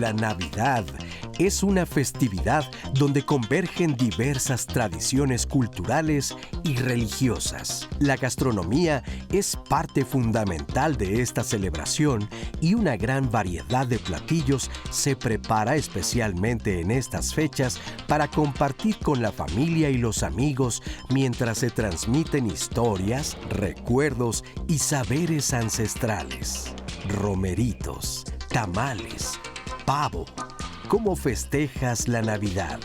La Navidad es una festividad donde convergen diversas tradiciones culturales y religiosas. La gastronomía es parte fundamental de esta celebración y una gran variedad de platillos se prepara especialmente en estas fechas para compartir con la familia y los amigos mientras se transmiten historias, recuerdos y saberes ancestrales. Romeritos, tamales, pavo. ¿Cómo festejas la Navidad?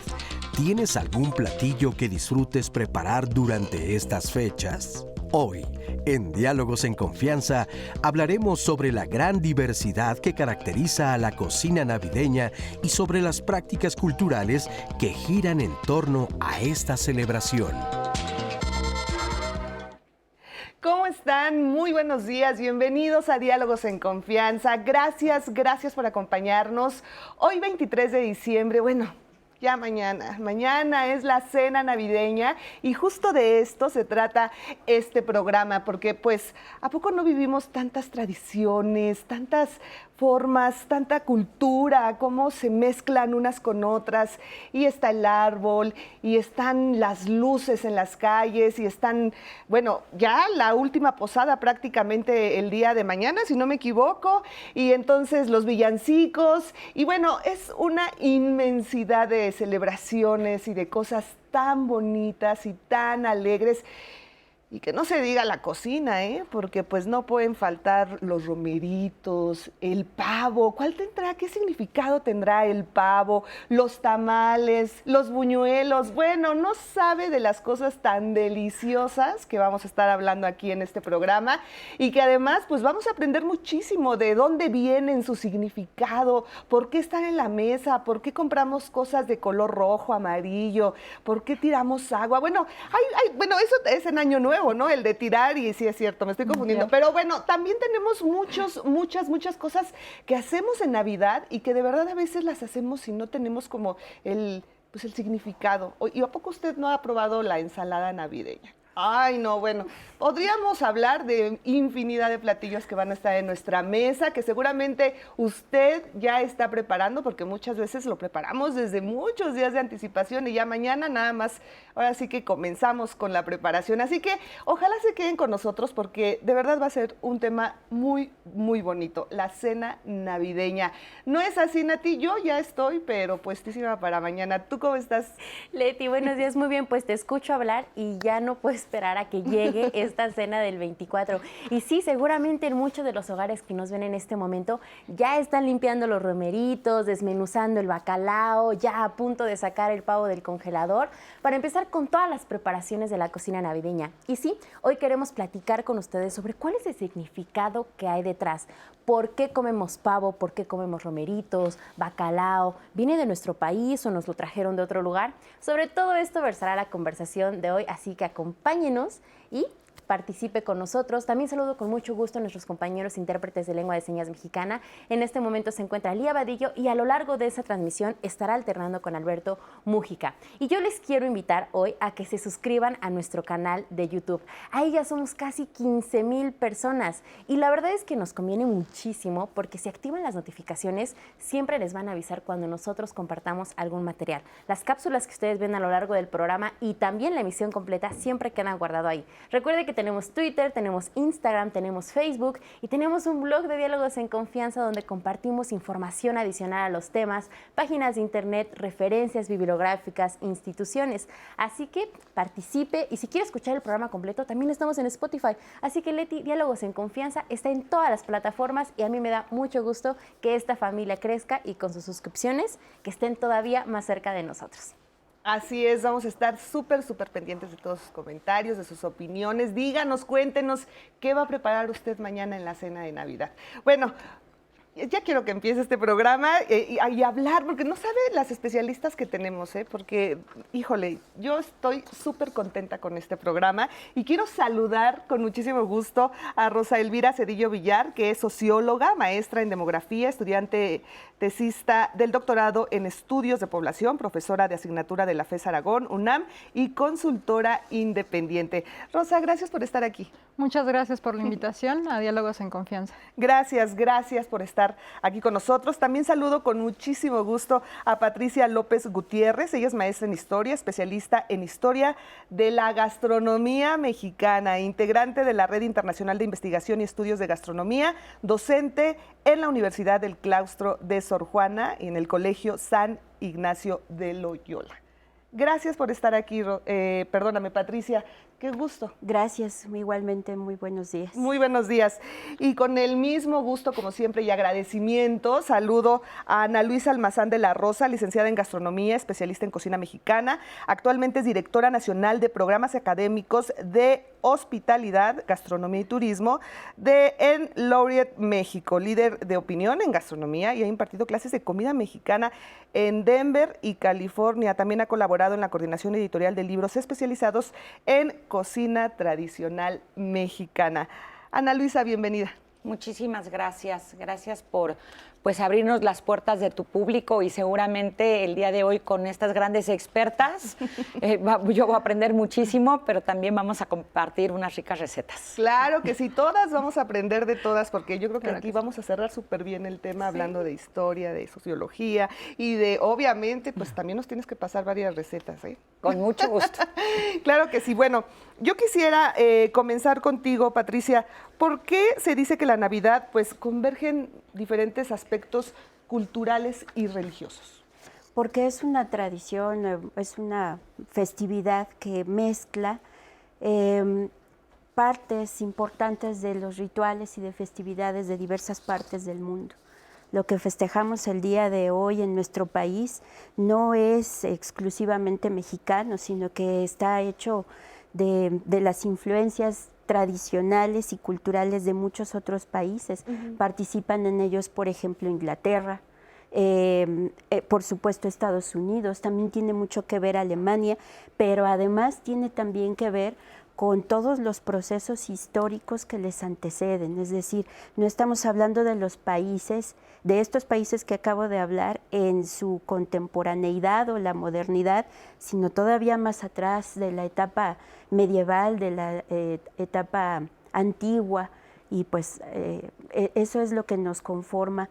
¿Tienes algún platillo que disfrutes preparar durante estas fechas? Hoy, en Diálogos en Confianza, hablaremos sobre la gran diversidad que caracteriza a la cocina navideña y sobre las prácticas culturales que giran en torno a esta celebración. ¿Cómo están? Muy buenos días, bienvenidos a Diálogos en Confianza. Gracias por acompañarnos. Hoy 23 de diciembre, ya mañana es la cena navideña y justo de esto se trata este programa, porque pues, ¿a poco no vivimos tantas tradiciones, tantas formas, tanta cultura, cómo se mezclan unas con otras? Y está el árbol, y están las luces en las calles, y están, ya la última posada prácticamente el día de mañana, si no me equivoco, y entonces los villancicos, y es una inmensidad de celebraciones y de cosas tan bonitas y tan alegres. Y que no se diga la cocina, porque pues no pueden faltar los romeritos, el pavo. ¿Cuál tendrá? ¿Qué significado tendrá el pavo? Los tamales, los buñuelos. No sabe de las cosas tan deliciosas que vamos a estar hablando aquí en este programa y que además pues vamos a aprender muchísimo de dónde vienen, su significado, por qué están en la mesa, por qué compramos cosas de color rojo, amarillo, por qué tiramos agua. Eso es en Año Nuevo, ¿no? El de tirar, y sí es cierto, me estoy confundiendo. Pero también tenemos muchas cosas que hacemos en Navidad y que de verdad a veces las hacemos y no tenemos como el significado. ¿Y a poco usted no ha probado la ensalada navideña? Ay, no, podríamos hablar de infinidad de platillos que van a estar en nuestra mesa, que seguramente usted ya está preparando, porque muchas veces lo preparamos desde muchos días de anticipación y ya mañana nada más, ahora sí que comenzamos con la preparación. Así que ojalá se queden con nosotros porque de verdad va a ser un tema muy, muy bonito, la cena navideña. ¿No es así, Nati? Yo ya estoy, pero puestísima para mañana. ¿Tú cómo estás? Leti, buenos días, muy bien, pues te escucho hablar y ya no puedo esperar a que llegue esta cena del 24. Y sí, seguramente en muchos de los hogares que nos ven en este momento ya están limpiando los romeritos, desmenuzando el bacalao, ya a punto de sacar el pavo del congelador para empezar con todas las preparaciones de la cocina navideña. Y sí, hoy queremos platicar con ustedes sobre cuál es el significado que hay detrás. ¿Por qué comemos pavo? ¿Por qué comemos romeritos, bacalao? ¿Viene de nuestro país o nos lo trajeron de otro lugar? Sobre todo esto versará la conversación de hoy, así que acompáñenos y participe con nosotros. También saludo con mucho gusto a nuestros compañeros intérpretes de lengua de señas mexicana. En este momento se encuentra Lía Vadillo y a lo largo de esa transmisión estará alternando con Alberto Mújica. Y yo les quiero invitar hoy a que se suscriban a nuestro canal de YouTube. Ahí ya somos casi 15,000 personas y la verdad es que nos conviene muchísimo porque si activan las notificaciones siempre les van a avisar cuando nosotros compartamos algún material. Las cápsulas que ustedes ven a lo largo del programa y también la emisión completa siempre quedan guardado ahí. Recuerde que tenemos Twitter, tenemos Instagram, tenemos Facebook y tenemos un blog de Diálogos en Confianza donde compartimos información adicional a los temas, páginas de internet, referencias bibliográficas, instituciones. Así que participe y si quiere escuchar el programa completo también estamos en Spotify. Así que Leti, Diálogos en Confianza está en todas las plataformas y a mí me da mucho gusto que esta familia crezca y con sus suscripciones que estén todavía más cerca de nosotros. Así es, vamos a estar súper pendientes de todos sus comentarios, de sus opiniones. Díganos, cuéntenos qué va a preparar usted mañana en la cena de Navidad. Ya quiero que empiece este programa y hablar, porque no sabe las especialistas que tenemos, porque, híjole, yo estoy súper contenta con este programa y quiero saludar con muchísimo gusto a Rosa Elvira Cedillo Villar, que es socióloga, maestra en demografía, estudiante tesista del doctorado en estudios de población, profesora de asignatura de la FES Aragón, UNAM y consultora independiente. Rosa, gracias por estar aquí. Muchas gracias por la invitación a Diálogos en Confianza. Gracias por estar estar aquí con nosotros. También saludo con muchísimo gusto a Patricia López Gutiérrez. Ella es maestra en historia, especialista en historia de la gastronomía mexicana, integrante de la Red Internacional de Investigación y Estudios de Gastronomía, docente en la Universidad del Claustro de Sor Juana y en el Colegio San Ignacio de Loyola. Gracias por estar aquí, perdóname, Patricia. Qué gusto. Gracias, igualmente, muy buenos días. Muy buenos días. Y con el mismo gusto, como siempre, y agradecimiento, saludo a Ana Luisa Almazán de la Rosa, licenciada en Gastronomía, especialista en cocina mexicana. Actualmente es directora nacional de programas académicos de hospitalidad, gastronomía y turismo en Laureate, México. Líder de opinión en gastronomía y ha impartido clases de comida mexicana en Denver y California. También ha colaborado en la coordinación editorial de libros especializados en cocina tradicional mexicana. Ana Luisa, bienvenida. Muchísimas gracias. Gracias por abrirnos las puertas de tu público y seguramente el día de hoy con estas grandes expertas yo voy a aprender muchísimo, pero también vamos a compartir unas ricas recetas. Claro que sí, todas vamos a aprender de todas porque yo creo que aquí vamos a cerrar súper bien el tema hablando de historia, de sociología y de, obviamente, pues también nos tienes que pasar varias recetas, ¿eh? Con mucho gusto. Claro que sí. Bueno, yo quisiera comenzar contigo, Patricia. ¿Por qué se dice que la Navidad pues convergen diferentes aspectos culturales y religiosos? Porque es una tradición, es una festividad que mezcla partes importantes de los rituales y de festividades de diversas partes del mundo. Lo que festejamos el día de hoy en nuestro país no es exclusivamente mexicano, sino que está hecho de las influencias tradicionales y culturales de muchos otros países. Participan en ellos, por ejemplo, Inglaterra, por supuesto Estados Unidos, también tiene mucho que ver Alemania, pero además tiene también que ver con todos los procesos históricos que les anteceden. Es decir, no estamos hablando de los países, de estos países que acabo de hablar en su contemporaneidad o la modernidad, sino todavía más atrás de la etapa medieval, de la etapa antigua, y pues eso es lo que nos conforma.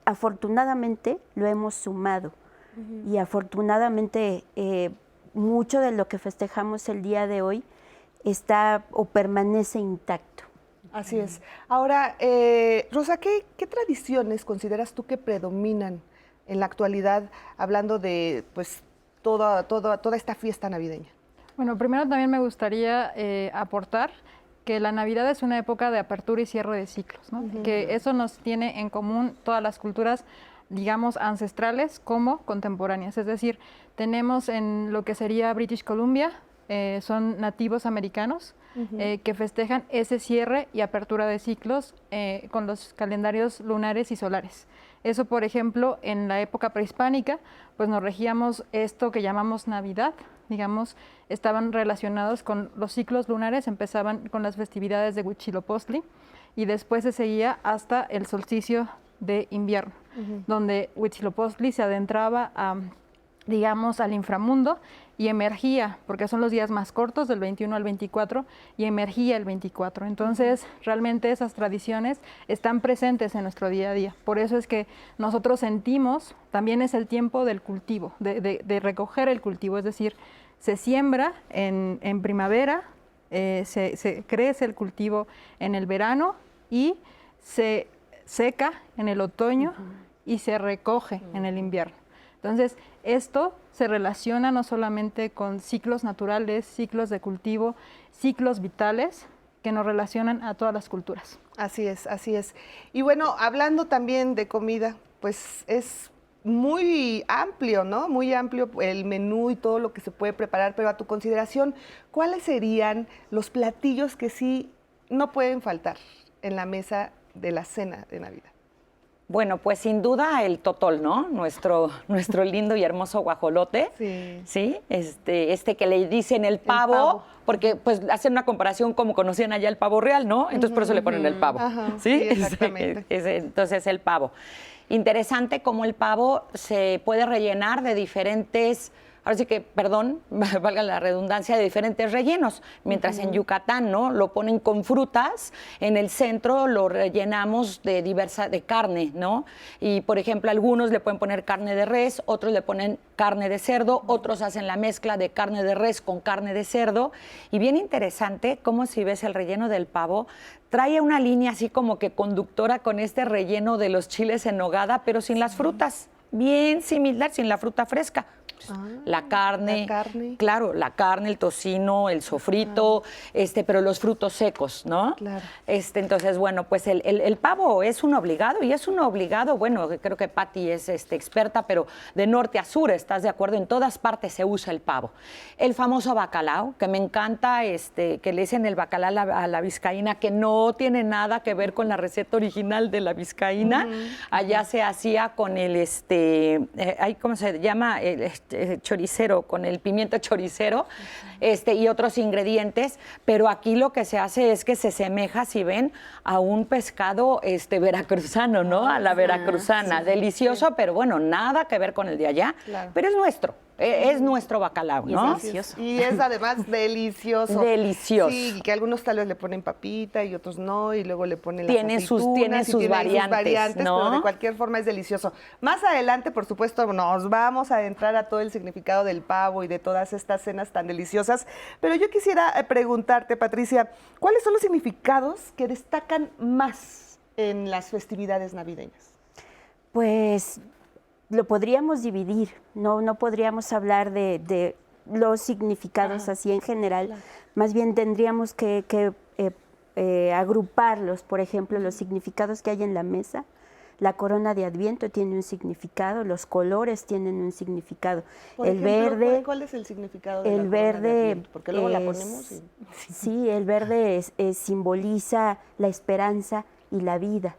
Afortunadamente lo hemos sumado y afortunadamente mucho de lo que festejamos el día de hoy está o permanece intacto. Así es. Ahora, Rosa, ¿qué tradiciones consideras tú que predominan en la actualidad, hablando de pues toda esta fiesta navideña? Bueno, primero también me gustaría aportar que la Navidad es una época de apertura y cierre de ciclos, ¿no? Que eso nos tiene en común todas las culturas, digamos, ancestrales como contemporáneas. Es decir, tenemos en lo que sería British Columbia, son nativos americanos que festejan ese cierre y apertura de ciclos con los calendarios lunares y solares. Eso, por ejemplo, en la época prehispánica, pues nos regíamos esto que llamamos Navidad, digamos, estaban relacionados con los ciclos lunares, empezaban con las festividades de Huitzilopochtli y después se seguía hasta el solsticio de invierno, donde Huitzilopochtli se adentraba digamos, al inframundo y emergía, porque son los días más cortos, del 21 al 24, y emergía el 24. Entonces, realmente esas tradiciones están presentes en nuestro día a día. Por eso es que nosotros sentimos, también es el tiempo del cultivo, de recoger el cultivo, es decir, se siembra en primavera, se crece el cultivo en el verano y se seca en el otoño y se recoge en el invierno. Entonces, esto se relaciona no solamente con ciclos naturales, ciclos de cultivo, ciclos vitales que nos relacionan a todas las culturas. Así es, así es. Y bueno, hablando también de comida, pues es muy amplio, ¿no? Muy amplio el menú y todo lo que se puede preparar, pero a tu consideración, ¿cuáles serían los platillos que sí no pueden faltar en la mesa de la cena de Navidad? Bueno, pues sin duda el totol, ¿no? Nuestro lindo y hermoso guajolote. Sí. ¿Sí? Este que le dicen el pavo, porque pues hacen una comparación como conocían allá el pavo real, ¿no? Entonces por eso le ponen el pavo. Ajá, ¿Sí? sí, exactamente. Entonces el pavo. Interesante cómo el pavo se puede rellenar de diferentes ahora sí que, perdón, valga la redundancia, de diferentes rellenos, mientras en Yucatán, ¿no? Lo ponen con frutas, en el centro lo rellenamos de carne, ¿no? Y, por ejemplo, algunos le pueden poner carne de res, otros le ponen carne de cerdo, otros hacen la mezcla de carne de res con carne de cerdo. Y bien interesante, como si ves el relleno del pavo, trae una línea así como que conductora con este relleno de los chiles en nogada, pero sin las frutas, bien similar, sin la fruta fresca. La carne, claro, la carne, el tocino, el sofrito, pero los frutos secos, ¿no? Claro. Entonces, bueno, pues el pavo es un obligado, y es un obligado, bueno, creo que Patti es experta, pero de norte a sur, ¿estás de acuerdo? En todas partes se usa el pavo. El famoso bacalao, que me encanta, que le dicen el bacalao a la vizcaína, que no tiene nada que ver con la receta original de la vizcaína. Allá se hacía con el, ¿cómo se llama? Choricero, con el pimiento choricero, y otros ingredientes, pero aquí lo que se hace es que se semeja, si ven, a un pescado veracruzano, ¿no? A la veracruzana, delicioso, pero bueno, nada que ver con el de allá, pero es nuestro. Es nuestro bacalao, ¿no? Es delicioso. Y es además delicioso. Delicioso. Sí, que algunos tal vez le ponen papita y otros no, y luego le ponen las tiene sus variantes, ¿no? Pero de cualquier forma es delicioso. Más adelante, por supuesto, nos vamos a adentrar a todo el significado del pavo y de todas estas cenas tan deliciosas. Pero yo quisiera preguntarte, Patricia, ¿cuáles son los significados que destacan más en las festividades navideñas? Pues lo podríamos dividir, no podríamos hablar de los significados así en general, más bien tendríamos que agruparlos. Por ejemplo, los significados que hay en la mesa. La corona de Adviento tiene un significado, los colores tienen un significado. El verde. ¿Cuál es el significado de la corona de Adviento? Porque luego la ponemos. Sí, el verde simboliza la esperanza y la vida.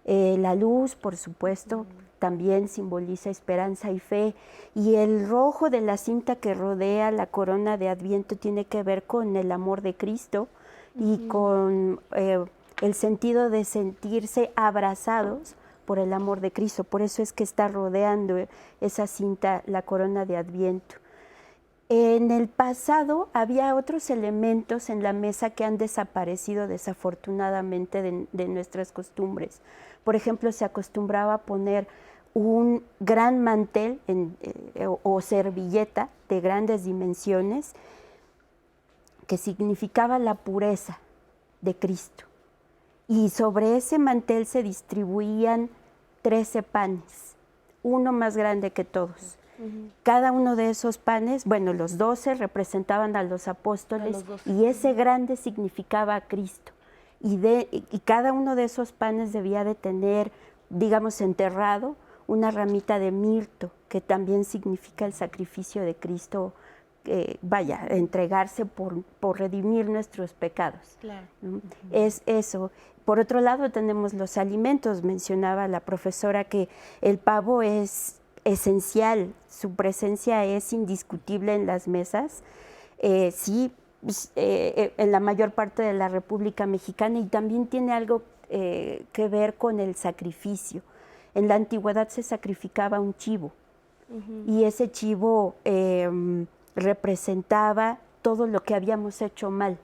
La luz, por supuesto, también simboliza esperanza y fe. Y el rojo de la cinta que rodea la corona de Adviento tiene que ver con el amor de Cristo y con el sentido de sentirse abrazados por el amor de Cristo. Por eso es que está rodeando esa cinta la corona de Adviento. En el pasado había otros elementos en la mesa que han desaparecido desafortunadamente de nuestras costumbres. Por ejemplo, se acostumbraba a poner un gran mantel o servilleta de grandes dimensiones que significaba la pureza de Cristo. Y sobre ese mantel se distribuían 13 panes, uno más grande que todos. Cada uno de esos panes, bueno, los 12 representaban a los apóstoles y ese grande significaba a Cristo. Y cada uno de esos panes debía de tener, digamos, enterrado una ramita de mirto, que también significa el sacrificio de Cristo, entregarse por redimir nuestros pecados. Claro. Es eso. Por otro lado, tenemos los alimentos. Mencionaba la profesora que el pavo es esencial, su presencia es indiscutible en las mesas. Sí, en la mayor parte de la República Mexicana, y también tiene algo que ver con el sacrificio. En la antigüedad se sacrificaba un chivo y ese chivo representaba todo lo que habíamos hecho mal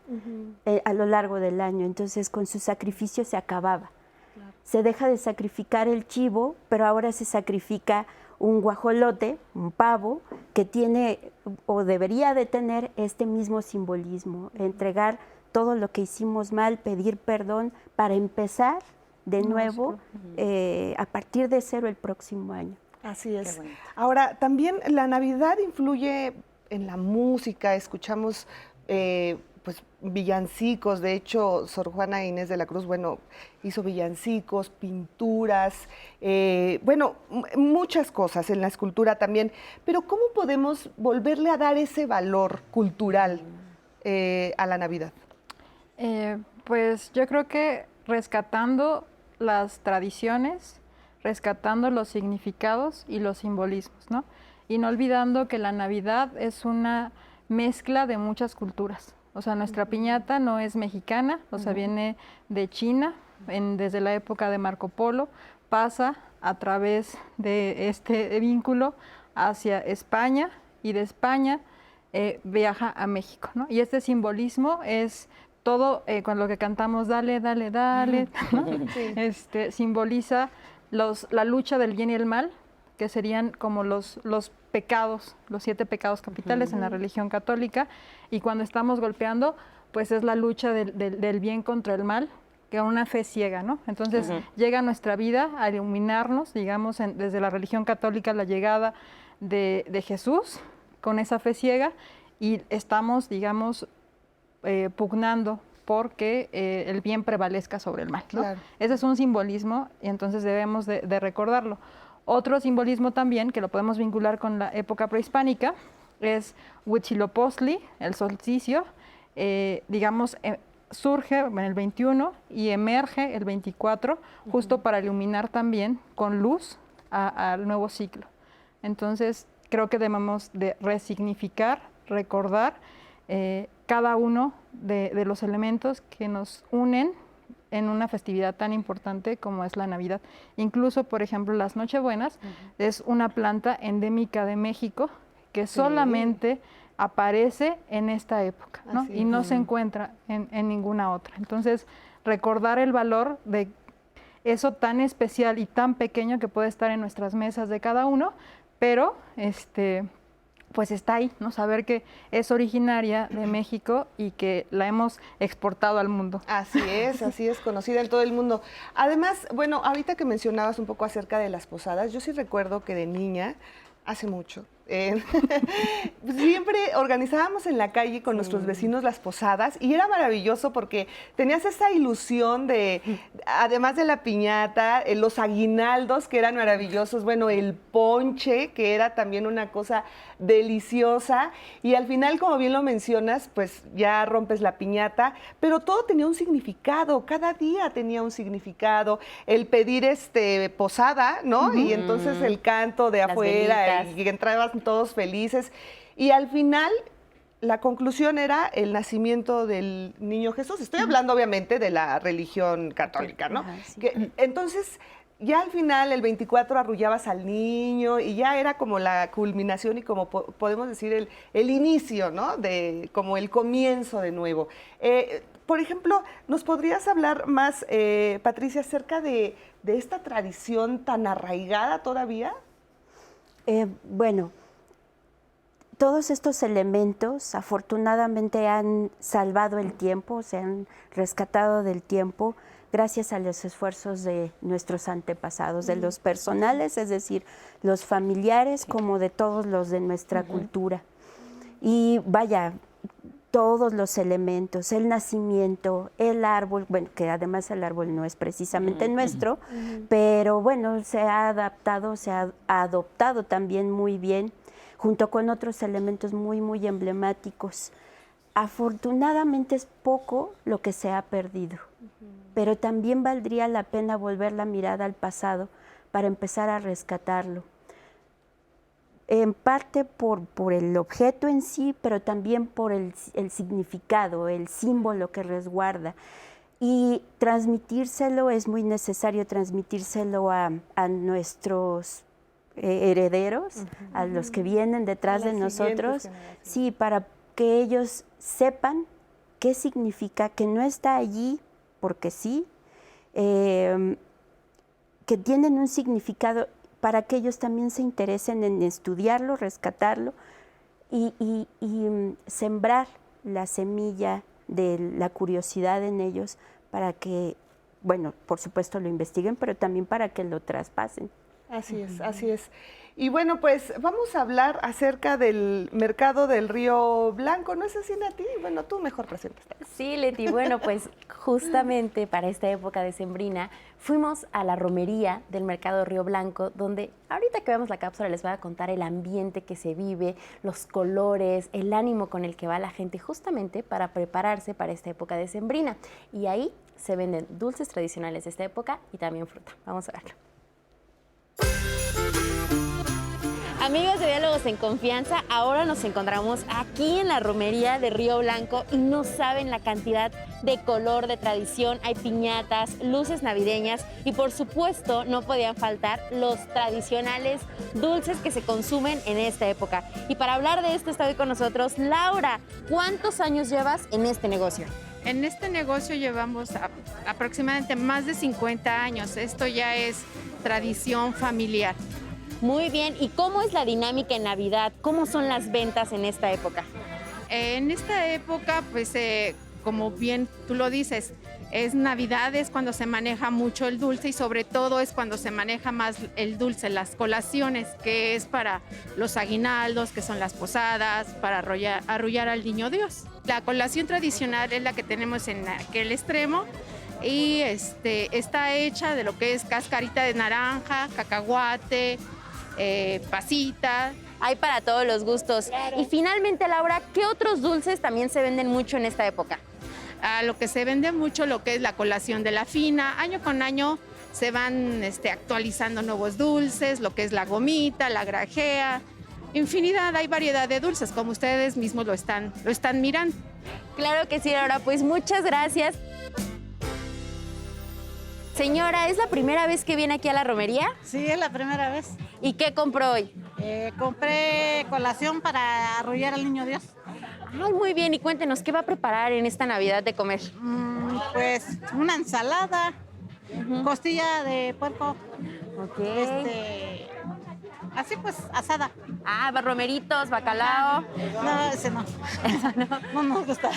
a lo largo del año. Entonces, con su sacrificio se acababa. Claro. Se deja de sacrificar el chivo, pero ahora se sacrifica un guajolote, un pavo, que tiene o debería de tener este mismo simbolismo, entregar todo lo que hicimos mal, pedir perdón para empezar de nuevo a partir de cero el próximo año. Así es. Ahora, también la Navidad influye en la música. Escuchamos pues villancicos. De hecho, Sor Juana Inés de la Cruz, bueno, hizo villancicos, pinturas, muchas cosas en la escultura también. Pero ¿cómo podemos volverle a dar ese valor cultural a la Navidad? Pues yo creo que rescatando las tradiciones, rescatando los significados y los simbolismos, ¿no? Y no olvidando que la Navidad es una mezcla de muchas culturas. O sea, nuestra piñata no es mexicana, o sea, viene de China, desde la época de Marco Polo, pasa a través de este vínculo hacia España y de España viaja a México, ¿no? Y este simbolismo es todo con lo que cantamos, dale, dale, dale, ¿no? Sí. Simboliza la lucha del bien y el mal, que serían como los pecados, los 7 pecados capitales en la religión católica, y cuando estamos golpeando, pues es la lucha del bien contra el mal, que es una fe ciega, ¿no? Entonces llega a nuestra vida a iluminarnos, digamos, desde la religión católica, la llegada de Jesús con esa fe ciega, y estamos, digamos, pugnando porque el bien prevalezca sobre el mal, ¿no? Claro. Ese es un simbolismo y entonces debemos de recordarlo. Otro simbolismo también, que lo podemos vincular con la época prehispánica, es Huitzilopochtli, el solsticio, digamos, surge en el 21 y emerge el 24, justo para iluminar también con luz al nuevo ciclo. Entonces, creo que debemos de resignificar, recordar cada uno de los elementos que nos unen en una festividad tan importante como es la Navidad. Incluso, por ejemplo, las Nochebuenas es una planta endémica de México que solamente aparece en esta época, ¿no? Y no se encuentra en ninguna otra. Entonces, recordar el valor de eso tan especial y tan pequeño que puede estar en nuestras mesas de cada uno, pero pues está ahí, ¿no? Saber que es originaria de México y que la hemos exportado al mundo. Así es, conocida en todo el mundo. Además, bueno, ahorita que mencionabas un poco acerca de las posadas, yo sí recuerdo que de niña, hace mucho, siempre organizábamos en la calle con nuestros vecinos las posadas y era maravilloso porque tenías esa ilusión de, además de la piñata, los aguinaldos que eran maravillosos, bueno, el ponche que era también una cosa deliciosa y al final, como bien lo mencionas, pues ya rompes la piñata, pero todo tenía un significado, cada día tenía un significado, el pedir posada, ¿no? Y entonces el canto de afuera y entrabas todos felices. Y al final, la conclusión era el nacimiento del niño Jesús. Estoy hablando, obviamente, de la religión católica, ¿no? Entonces, ya al final, el 24, arrullabas al niño y ya era como la culminación y como podemos decir el inicio, ¿no? Como el comienzo de nuevo. Por ejemplo, ¿nos podrías hablar más, Patricia, acerca de esta tradición tan arraigada todavía? Bueno, todos estos elementos afortunadamente han salvado el tiempo, se han rescatado del tiempo gracias a los esfuerzos de nuestros antepasados, de los personales, es decir, los familiares como de todos los de nuestra cultura. Y vaya, todos los elementos, el nacimiento, el árbol, bueno, que además el árbol no es precisamente nuestro, pero bueno, se ha adaptado, se ha adoptado también muy bien, junto con otros elementos muy, muy emblemáticos. Afortunadamente es poco lo que se ha perdido, pero también valdría la pena volver la mirada al pasado para empezar a rescatarlo. En parte por el objeto en sí, pero también por el significado, el símbolo que resguarda. Y transmitírselo, es muy necesario transmitírselo a nuestros herederos, a los que vienen detrás de nosotros, sí, para que ellos sepan qué significa, que no está allí porque sí, que tienen un significado para que ellos también se interesen en estudiarlo, rescatarlo y sembrar la semilla de la curiosidad en ellos para que, bueno, por supuesto lo investiguen, pero también para que lo traspasen. Así es, así es. Y bueno, pues vamos a hablar acerca del mercado del Río Blanco. ¿No es así, Nati? Bueno, tú mejor presentas. Sí, Leti, bueno, pues justamente para esta época decembrina fuimos a la romería del mercado Río Blanco, donde ahorita que vemos la cápsula les voy a contar el ambiente que se vive, los colores, el ánimo con el que va la gente justamente para prepararse para esta época decembrina. Y ahí se venden dulces tradicionales de esta época y también fruta. Vamos a verlo. Amigos de Diálogos en Confianza, ahora nos encontramos aquí en la romería de Río Blanco y no saben la cantidad de color, de tradición. Hay piñatas, luces navideñas y por supuesto no podían faltar los tradicionales dulces que se consumen en esta época. Y para hablar de esto está hoy con nosotros Laura. ¿Cuántos años llevas en este negocio? En este negocio llevamos aproximadamente más de 50 años. Esto ya es tradición familiar. Muy bien, ¿y cómo es la dinámica en Navidad? ¿Cómo son las ventas en esta época? En esta época, pues como bien tú lo dices, es Navidad, es cuando se maneja mucho el dulce y sobre todo es cuando se maneja más el dulce, las colaciones, que es para los aguinaldos, que son las posadas, para arrullar al niño Dios. La colación tradicional es la que tenemos en aquel extremo y está hecha de lo que es cascarita de naranja, cacahuate, pasita. Hay para todos los gustos. Claro. Y finalmente, Laura, ¿qué otros dulces también se venden mucho en esta época? Lo que se vende mucho, lo que es la colación de la fina. Año con año se van actualizando nuevos dulces, lo que es la gomita, la grajea. Infinidad, hay variedad de dulces, como ustedes mismos lo están mirando. Claro que sí, Laura, pues muchas gracias. Señora, ¿es la primera vez que viene aquí a la romería? Sí, es la primera vez. ¿Y qué compró hoy? Compré colación para arrullar al niño Dios. Ay, muy bien. Y cuéntenos, ¿qué va a preparar en esta Navidad de comer? Pues una ensalada, costilla de puerco. Ok. Así pues, asada. Ah, romeritos, bacalao. No, ese no. Eso no. No nos gusta.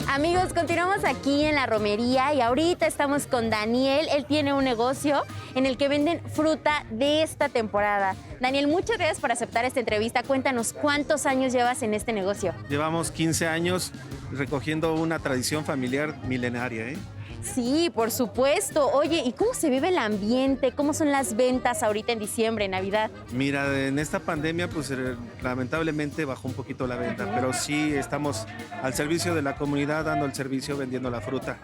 Amigos, continuamos aquí en la romería y ahorita estamos con Daniel. Él tiene un negocio en el que venden fruta de esta temporada. Daniel, muchas gracias por aceptar esta entrevista. Cuéntanos, ¿cuántos años llevas en este negocio? Llevamos 15 años recogiendo una tradición familiar milenaria, ¿eh? Sí, por supuesto. Oye, ¿y cómo se vive el ambiente? ¿Cómo son las ventas ahorita en diciembre, en Navidad? Mira, en esta pandemia, pues lamentablemente bajó un poquito la venta, pero sí estamos al servicio de la comunidad, dando el servicio, vendiendo la fruta.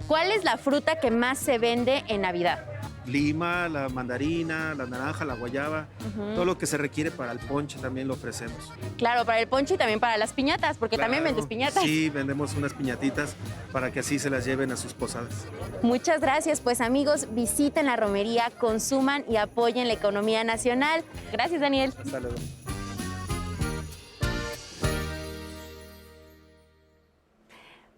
¿Cuál es la fruta que más se vende en Navidad? Lima, la mandarina, la naranja, la guayaba, todo lo que se requiere para el ponche también lo ofrecemos. Claro, para el ponche y también para las piñatas, porque Claro, también vendes piñatas. Sí, vendemos unas piñatitas para que así se las lleven a sus posadas. Muchas gracias, pues amigos, visiten la romería, consuman y apoyen la economía nacional. Gracias, Daniel. Hasta luego.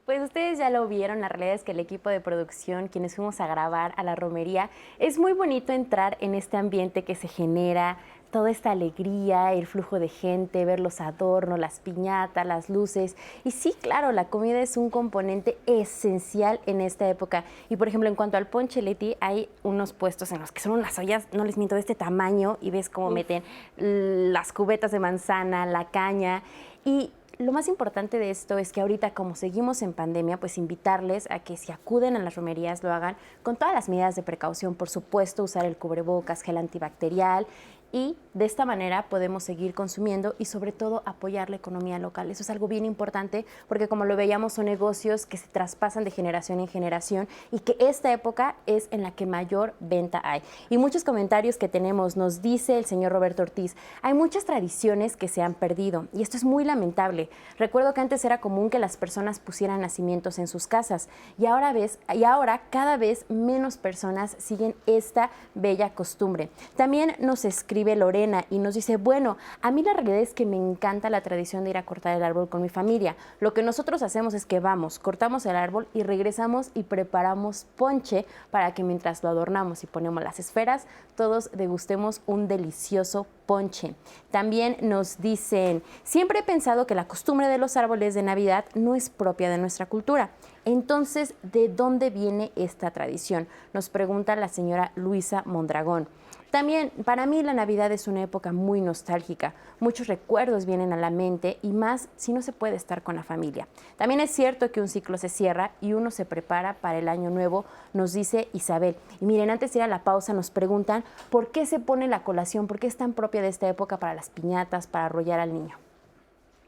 Pues ustedes ya lo vieron, la realidad es que el equipo de producción, quienes fuimos a grabar a la romería, es muy bonito entrar en este ambiente que se genera, toda esta alegría, el flujo de gente, ver los adornos, las piñatas, las luces. Y sí, claro, la comida es un componente esencial en esta época. Y por ejemplo, en cuanto al ponche, Leti, hay unos puestos en los que son unas ollas, no les miento, de este tamaño, y ves cómo meten las cubetas de manzana, la caña. Y lo más importante de esto es que ahorita, como seguimos en pandemia, pues invitarles a que si acuden a las romerías lo hagan con todas las medidas de precaución, por supuesto, usar el cubrebocas, gel antibacterial, y de esta manera podemos seguir consumiendo y sobre todo apoyar la economía local. Eso es algo bien importante porque, como lo veíamos, son negocios que se traspasan de generación en generación y que esta época es en la que mayor venta hay. Y muchos comentarios que tenemos, nos dice el señor Roberto Ortiz, hay muchas tradiciones que se han perdido y esto es muy lamentable. Recuerdo que antes era común que las personas pusieran nacimientos en sus casas y ahora cada vez menos personas siguen esta bella costumbre. También nos escribe Lorena y nos dice, bueno, a mí la realidad es que me encanta la tradición de ir a cortar el árbol con mi familia. Lo que nosotros hacemos es que vamos, cortamos el árbol y regresamos y preparamos ponche para que mientras lo adornamos y ponemos las esferas, todos degustemos un delicioso ponche. También nos dicen, siempre he pensado que la costumbre de los árboles de Navidad no es propia de nuestra cultura. Entonces, ¿de dónde viene esta tradición? Nos pregunta la señora Luisa Mondragón. También, para mí, la Navidad es una época muy nostálgica. Muchos recuerdos vienen a la mente y más si no se puede estar con la familia. También es cierto que un ciclo se cierra y uno se prepara para el año nuevo, nos dice Isabel. Y miren, antes de ir a la pausa, nos preguntan por qué se pone la colación, por qué es tan propia de esta época para las piñatas, para arrullar al niño.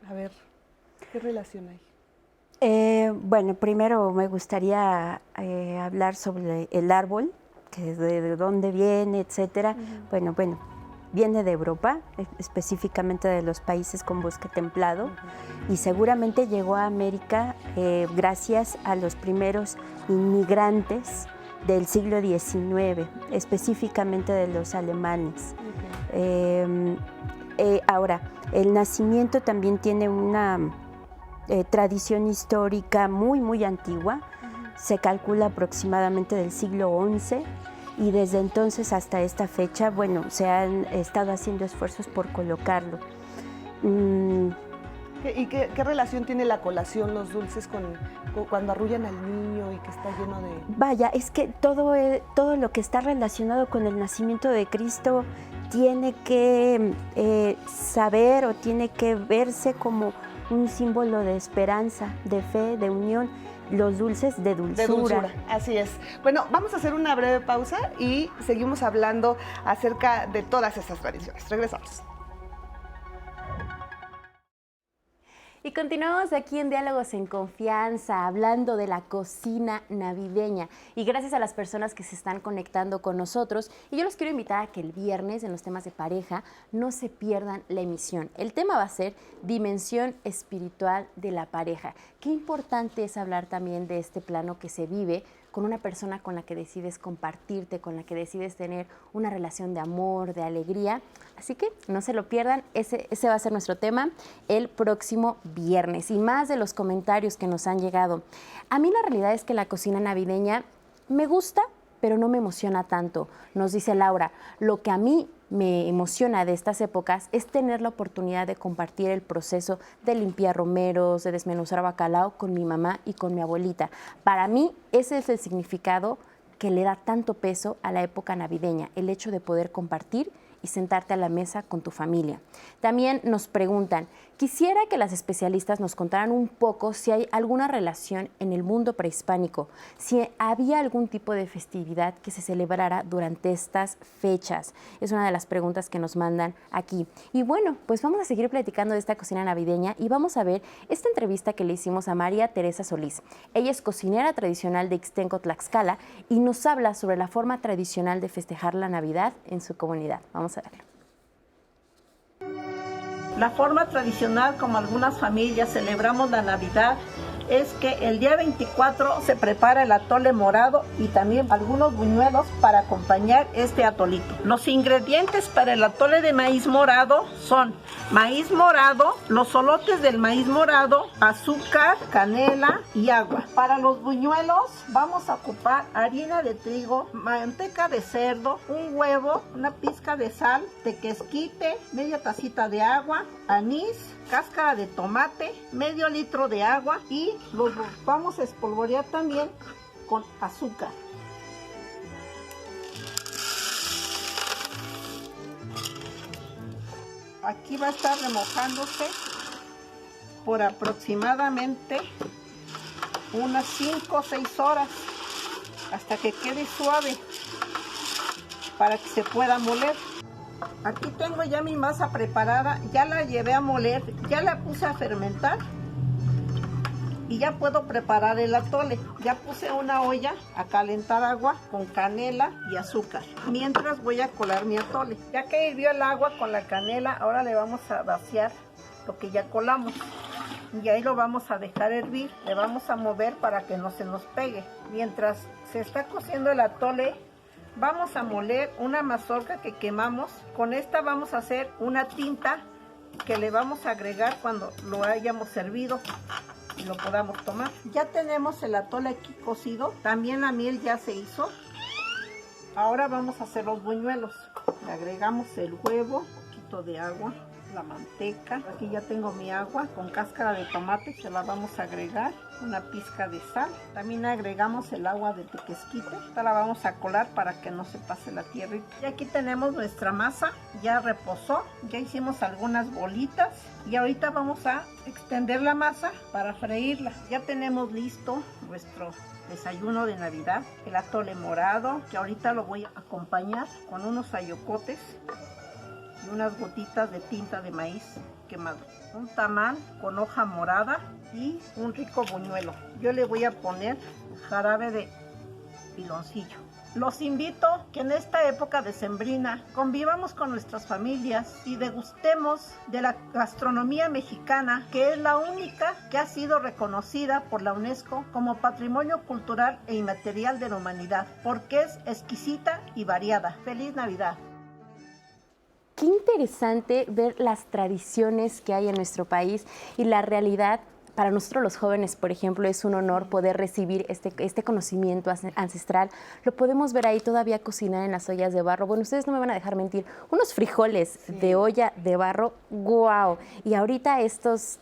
A ver, ¿qué relación hay? Bueno, primero me gustaría hablar sobre el árbol, que de dónde viene, etcétera. Bueno, viene de Europa, específicamente de los países con bosque templado, y seguramente llegó a América gracias a los primeros inmigrantes del siglo XIX, específicamente de los alemanes. Ahora, el nacimiento también tiene una tradición histórica muy antigua, se calcula aproximadamente del siglo XI, y desde entonces hasta esta fecha, bueno, se han estado haciendo esfuerzos por colocarlo. ¿Y qué relación tiene la colación, los dulces, con cuando arrullan al niño y que está lleno de...? Vaya, es que todo lo que está relacionado con el nacimiento de Cristo tiene que saber o tiene que verse como un símbolo de esperanza, de fe, de unión, los dulces de dulzura. De dulzura, así es. Bueno, vamos a hacer una breve pausa y seguimos hablando acerca de todas estas tradiciones. Regresamos. Y continuamos aquí en Diálogos en Confianza, hablando de la cocina navideña. Y gracias a las personas que se están conectando con nosotros. Y yo los quiero invitar a que el viernes, en los temas de pareja, no se pierdan la emisión. El tema va a ser dimensión espiritual de la pareja. Qué importante es hablar también de este plano que se vive con una persona con la que decides compartirte, con la que decides tener una relación de amor, de alegría. Así que no se lo pierdan, ese va a ser nuestro tema el próximo viernes. Y más de los comentarios que nos han llegado. A mí la realidad es que la cocina navideña me gusta, pero no me emociona tanto. Nos dice Laura, lo que a mí me emociona de estas épocas es tener la oportunidad de compartir el proceso de limpiar romeros, de desmenuzar bacalao con mi mamá y con mi abuelita. Para mí ese es el significado que le da tanto peso a la época navideña, el hecho de poder compartir y sentarte a la mesa con tu familia. También nos preguntan, quisiera que las especialistas nos contaran un poco si hay alguna relación en el mundo prehispánico, si había algún tipo de festividad que se celebrara durante estas fechas. Es una de las preguntas que nos mandan aquí. Y bueno, pues vamos a seguir platicando de esta cocina navideña y vamos a ver esta entrevista que le hicimos a María Teresa Solís. Ella es cocinera tradicional de Ixtenco, Tlaxcala, y nos habla sobre la forma tradicional de festejar la Navidad en su comunidad. Vamos a verlo. La forma tradicional como algunas familias celebramos la Navidad es que el día 24 se prepara el atole morado y también algunos buñuelos para acompañar este atolito. Los ingredientes para el atole de maíz morado son maíz morado, los solotes del maíz morado, azúcar, canela y agua. Para los buñuelos vamos a ocupar harina de trigo, manteca de cerdo, un huevo, una pizca de sal, tequesquite, media tacita de agua, anís, cáscara de tomate, medio litro de agua y los vamos a espolvorear también con azúcar. Aquí va a estar remojándose por aproximadamente unas 5 o 6 horas hasta que quede suave para que se pueda moler. Aquí tengo ya mi masa preparada, ya la llevé a moler, ya la puse a fermentar y ya puedo preparar el atole. Ya puse una olla a calentar agua con canela y azúcar. Mientras voy a colar mi atole. Ya que hirvió el agua con la canela, ahora le vamos a vaciar lo que ya colamos. Y ahí lo vamos a dejar hervir, le vamos a mover para que no se nos pegue. Mientras se está cociendo el atole, vamos a moler una mazorca que quemamos. Con esta vamos a hacer una tinta que le vamos a agregar cuando lo hayamos servido y lo podamos tomar. Ya tenemos el atole aquí cocido. También la miel ya se hizo. Ahora vamos a hacer los buñuelos. Le agregamos el huevo, un poquito de agua, la manteca. Aquí ya tengo mi agua con cáscara de tomate, se la vamos a agregar, una pizca de sal. También agregamos el agua de tequesquite. Esta la vamos a colar para que no se pase la tierrita. Y aquí tenemos nuestra masa, ya reposó, ya hicimos algunas bolitas y ahorita vamos a extender la masa para freírla. Ya tenemos listo nuestro desayuno de Navidad, el atole morado, que ahorita lo voy a acompañar con unos ayocotes y unas gotitas de tinta de maíz quemado. Un tamal con hoja morada y un rico buñuelo. Yo le voy a poner jarabe de piloncillo. Los invito que en esta época decembrina convivamos con nuestras familias y degustemos de la gastronomía mexicana, que es la única que ha sido reconocida por la UNESCO como Patrimonio Cultural e Inmaterial de la Humanidad, porque es exquisita y variada. ¡Feliz Navidad! Qué interesante ver las tradiciones que hay en nuestro país y la realidad. Para nosotros los jóvenes, por ejemplo, es un honor poder recibir este conocimiento ancestral. Lo podemos ver ahí todavía cocinar en las ollas de barro. Bueno, ustedes no me van a dejar mentir. Unos frijoles de olla de barro, ¡guau! Y ahorita estos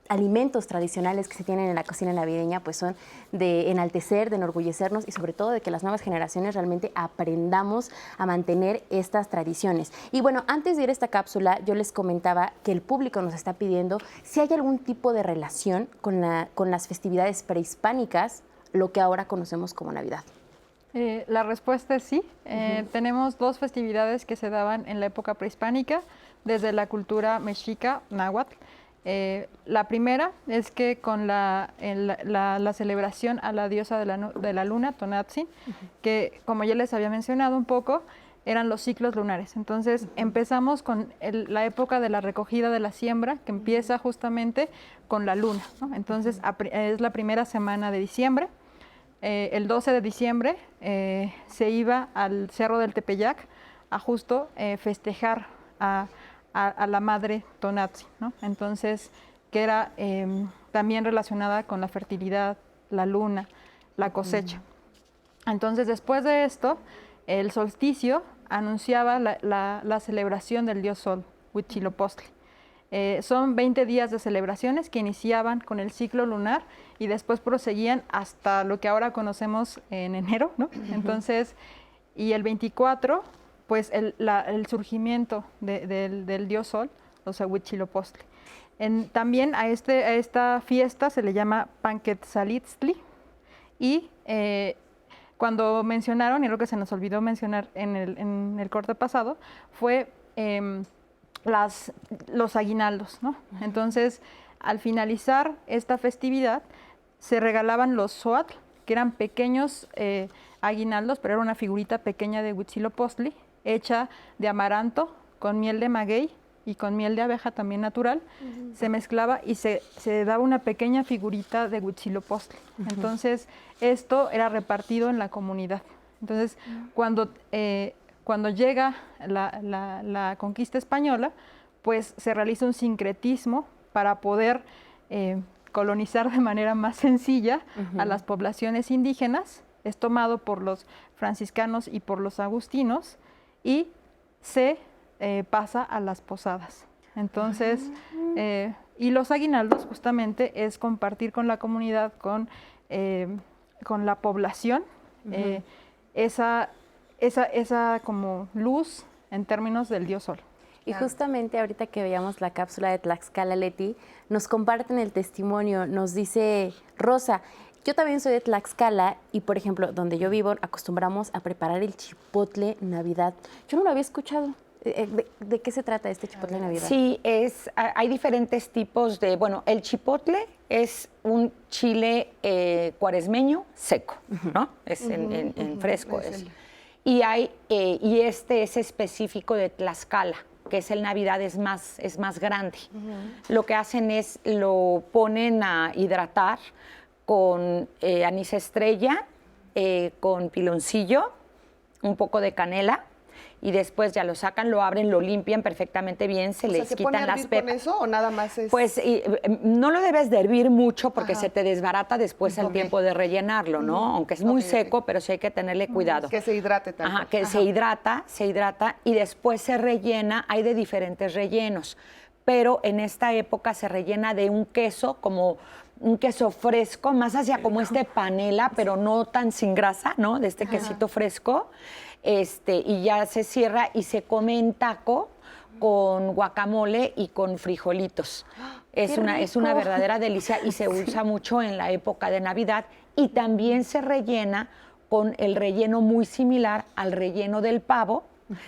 alimentos tradicionales que se tienen en la cocina navideña pues son de enaltecer, de enorgullecernos y sobre todo de que las nuevas generaciones realmente aprendamos a mantener estas tradiciones. Y bueno, antes de ir a esta cápsula, yo les comentaba que el público nos está pidiendo si hay algún tipo de relación con las festividades prehispánicas, lo que ahora conocemos como Navidad. La respuesta es sí. Tenemos dos festividades que se daban en la época prehispánica desde la cultura mexica, náhuatl. La primera es que con la celebración a la diosa de la luna, Tonantzin, que como ya les había mencionado un poco, eran los ciclos lunares. Entonces empezamos con la época de la recogida de la siembra, que empieza justamente con la luna, ¿no? Entonces es la primera semana de diciembre. El 12 de diciembre se iba al Cerro del Tepeyac a justo festejar a la madre Tonantzin, ¿no? Entonces, que era también relacionada con la fertilidad, la luna, la cosecha. Entonces, después de esto, el solsticio anunciaba la celebración del dios Sol, Huitzilopochtli. Son 20 días de celebraciones que iniciaban con el ciclo lunar y después proseguían hasta lo que ahora conocemos en enero, ¿no? Entonces, y el 24... pues el surgimiento del dios Sol, o sea, Huitzilopochtli. También a esta fiesta se le llama Panquetzalitztli y cuando mencionaron, y lo que se nos olvidó mencionar en el corte pasado, fue los aguinaldos, ¿no? Entonces, al finalizar esta festividad, se regalaban los xoatl, que eran pequeños aguinaldos, pero era una figurita pequeña de Huitzilopochtli, hecha de amaranto, con miel de maguey y con miel de abeja también natural, se mezclaba y se daba una pequeña figurita de Huitzilopochtli. Entonces, esto era repartido en la comunidad. Entonces, cuando llega la conquista española, pues se realiza un sincretismo para poder colonizar de manera más sencilla a las poblaciones indígenas. Es tomado por los franciscanos y por los agustinos, y se pasa a las posadas. Entonces, y los aguinaldos justamente es compartir con la comunidad, con la población, esa como luz en términos del dios Sol. Y justamente ahorita que veíamos la cápsula de Tlaxcala, Leti, nos comparten el testimonio, nos dice Rosa, yo también soy de Tlaxcala y, por ejemplo, donde yo vivo, acostumbramos a preparar el chipotle Navidad. Yo no lo había escuchado. ¿De qué se trata este chipotle Navidad? Sí, hay diferentes tipos de... Bueno, el chipotle es un chile cuaresmeño seco, ¿no? Es en fresco. Y este es específico de Tlaxcala, que es el Navidad, es más grande. Lo que hacen es, lo ponen a hidratar con anís estrella, con piloncillo, un poco de canela, y después ya lo sacan, lo abren, lo limpian perfectamente bien, se les quitan las pepas. ¿Con eso o nada más es...? Pues no lo debes de hervir mucho porque se te desbarata después el tiempo de rellenarlo, ¿no? Aunque es muy seco, pero sí hay que tenerle cuidado. Que se hidrate también. Ajá, que se hidrata y después se rellena, hay de diferentes rellenos, pero en esta época se rellena de un queso como un queso fresco, más hacia como panela, pero no tan sin grasa, ¿no? De este quesito fresco. Y ya se cierra y se come en taco con guacamole y con frijolitos. Es una verdadera delicia y se usa mucho en la época de Navidad, y también se rellena con el relleno muy similar al relleno del pavo.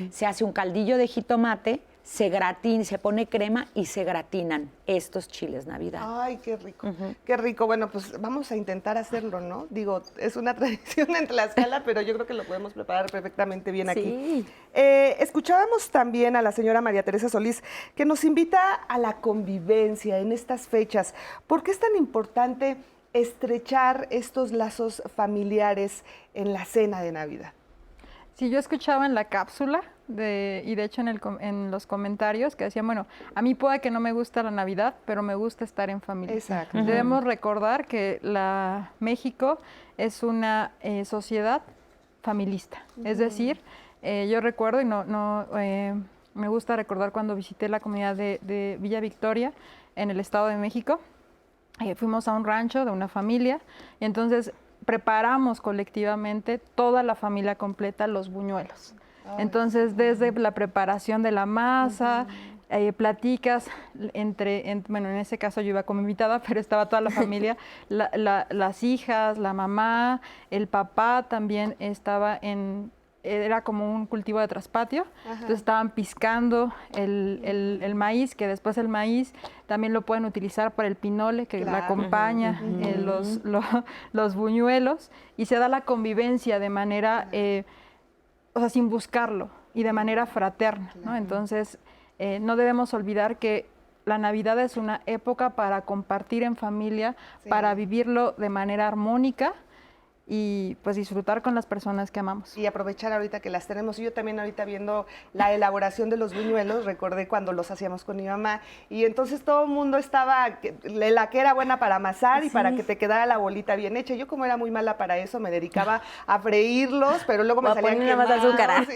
Se hace un caldillo de jitomate, se pone crema y se gratinan estos chiles Navidad. Ay, qué rico, qué rico. Bueno, pues vamos a intentar hacerlo, ¿no? Digo, es una tradición en Tlaxcala, pero yo creo que lo podemos preparar perfectamente bien aquí. Escuchábamos también a la señora María Teresa Solís, que nos invita a la convivencia en estas fechas. ¿Por qué es tan importante estrechar estos lazos familiares en la cena de Navidad? Sí, yo escuchaba en la cápsula y de hecho en los comentarios que decían, bueno, a mí puede que no me gusta la Navidad, pero me gusta estar en familia. Exacto. Debemos recordar que México es una sociedad familista, es decir, yo recuerdo, y me gusta recordar cuando visité la comunidad de Villa Victoria en el Estado de México, fuimos a un rancho de una familia y entonces preparamos colectivamente, toda la familia completa, los buñuelos. Entonces, desde la preparación de la masa, platicas bueno, en ese caso yo iba como invitada, pero estaba toda la familia, las hijas, la mamá, el papá también estaba era como un cultivo de traspatio, entonces estaban piscando el maíz, que después el maíz también lo pueden utilizar para el pinole, que la acompaña los buñuelos, y se da la convivencia de manera, o sea, sin buscarlo, y de manera fraterna, ¿no? Entonces, no debemos olvidar que la Navidad es una época para compartir en familia, para vivirlo de manera armónica, y pues disfrutar con las personas que amamos. Y aprovechar ahorita que las tenemos. Yo también ahorita viendo la elaboración de los buñuelos, recordé cuando los hacíamos con mi mamá, y entonces todo el mundo estaba, la que era buena para amasar y para que te quedara la bolita bien hecha. Yo como era muy mala para eso, me dedicaba a freírlos, pero luego me salían quemados. Azúcar.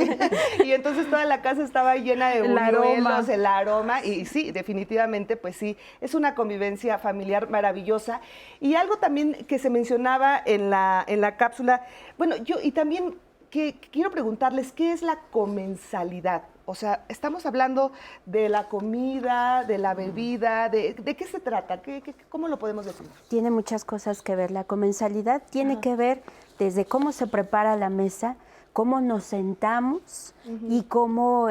Y entonces toda la casa estaba llena de buñuelos, el aroma, y sí, definitivamente, pues sí, es una convivencia familiar maravillosa. Y algo también que se mencionaba en la cápsula, bueno, y también quiero preguntarles, ¿qué es la comensalidad? O sea, estamos hablando de la comida, de la bebida, ¿de qué se trata? ¿Cómo lo podemos decir? Tiene muchas cosas que ver. La comensalidad tiene que ver desde cómo se prepara la mesa, cómo nos sentamos y cómo,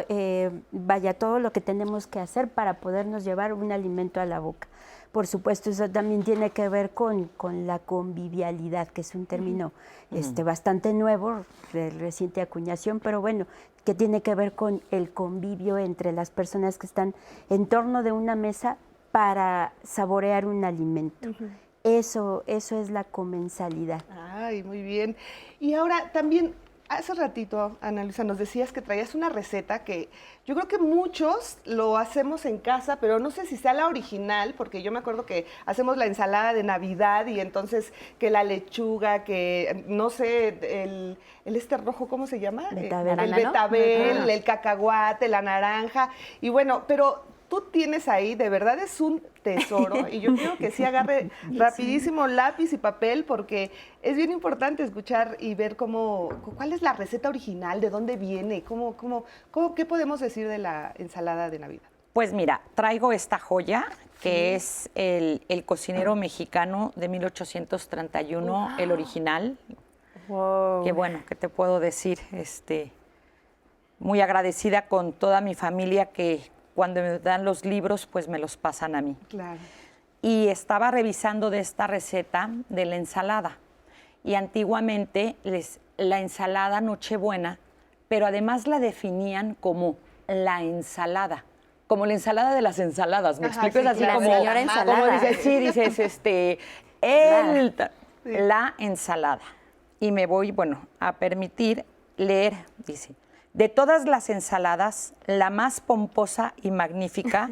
todo lo que tenemos que hacer para podernos llevar un alimento a la boca. Por supuesto, eso también tiene que ver con la convivialidad, que es un término bastante nuevo, de reciente acuñación, pero bueno, que tiene que ver con el convivio entre las personas que están en torno de una mesa para saborear un alimento. Eso es la comensalidad. Ay, muy bien. Y ahora también, hace ratito, Ana Luisa, nos decías que traías una receta que yo creo que muchos lo hacemos en casa, pero no sé si sea la original, porque yo me acuerdo que hacemos la ensalada de Navidad y entonces que la lechuga, que no sé, el rojo, ¿cómo se llama? Betabel. El betabel, el cacahuate, la naranja. Y bueno, pero tú tienes ahí, de verdad es un tesoro, y yo quiero que sí agarre rapidísimo lápiz y papel, porque es bien importante escuchar y ver cuál es la receta original, de dónde viene, qué podemos decir de la ensalada de Navidad. Pues mira, traigo esta joya, que es el cocinero mexicano de 1831, el original. Wow. Que bueno, ¿qué te puedo decir? Muy agradecida con toda mi familia que cuando me dan los libros, pues me los pasan a mí. Claro. Y estaba revisando de esta receta de la ensalada. Y antiguamente la ensalada Nochebuena, pero además la definían como la ensalada. Como la ensalada de las ensaladas, ¿me explico? Sí, es así la como, señora ensalada. como dices, la ensalada. Y me voy, a permitir leer, dice: de todas las ensaladas, la más pomposa y magnífica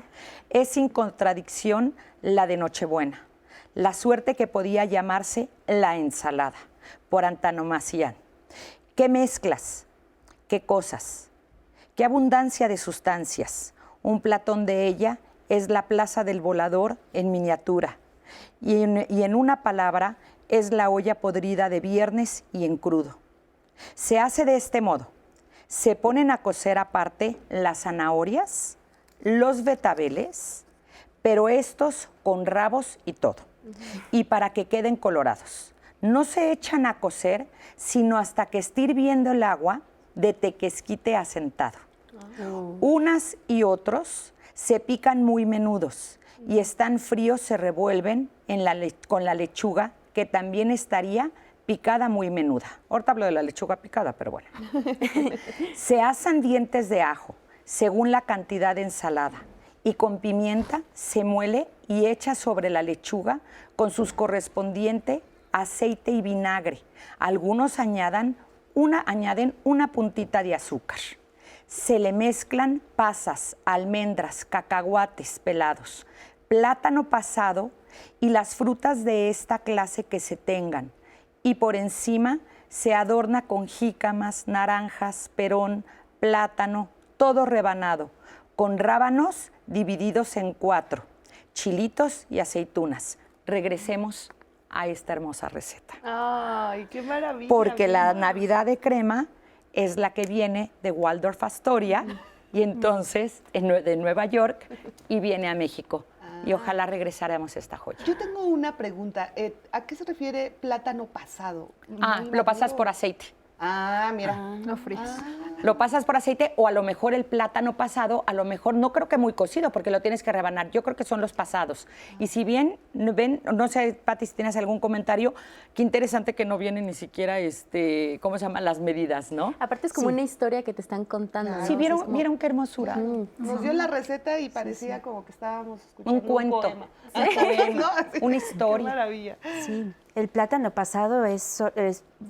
es sin contradicción la de Nochebuena, la suerte que podía llamarse la ensalada, por antonomasia. ¿Qué mezclas? ¿Qué cosas? ¿Qué abundancia de sustancias? Un platón de ella es la plaza del volador en miniatura, y en una palabra es la olla podrida de viernes y en crudo. Se hace de este modo: se ponen a cocer aparte las zanahorias, los betabeles, pero estos con rabos y todo, y para que queden colorados. No se echan a cocer sino hasta que esté hirviendo el agua de tequesquite asentado. Unas y otros se pican muy menudos y están fríos, se revuelven con la lechuga, que también estaría picada muy menuda. Ahorita hablo de la lechuga picada, pero bueno. Se asan dientes de ajo, según la cantidad de ensalada, y con pimienta se muele y echa sobre la lechuga con sus correspondiente aceite y vinagre. Algunos añaden una puntita de azúcar. Se le mezclan pasas, almendras, cacahuates pelados, plátano pasado y las frutas de esta clase que se tengan. Y por encima se adorna con jícamas, naranjas, perón, plátano, todo rebanado, con rábanos divididos en 4, chilitos y aceitunas. Regresemos a esta hermosa receta. ¡Ay, qué maravilla! Porque la Navidad de crema es la que viene de Waldorf Astoria y entonces de Nueva York y viene a México. Y ojalá regresáramos a esta joya. Yo tengo una pregunta. ¿A qué se refiere plátano pasado? Lo pasas por aceite. Ah, mira. Lo fríes. Lo pasas por aceite o a lo mejor el plátano pasado, a lo mejor no creo que muy cocido porque lo tienes que rebanar. Yo creo que son los pasados. Y si bien ven, no sé, Pati, si tienes algún comentario, qué interesante que no vienen ni siquiera, ¿cómo se llama? Las medidas, ¿no? Aparte es como una historia que te están contando. ¿no? Sí, ¿vieron qué hermosura? Nos dio la receta y parecía como que estábamos escuchando un cuento. poema. ¿No? Una historia. Qué maravilla. Sí, el plátano pasado es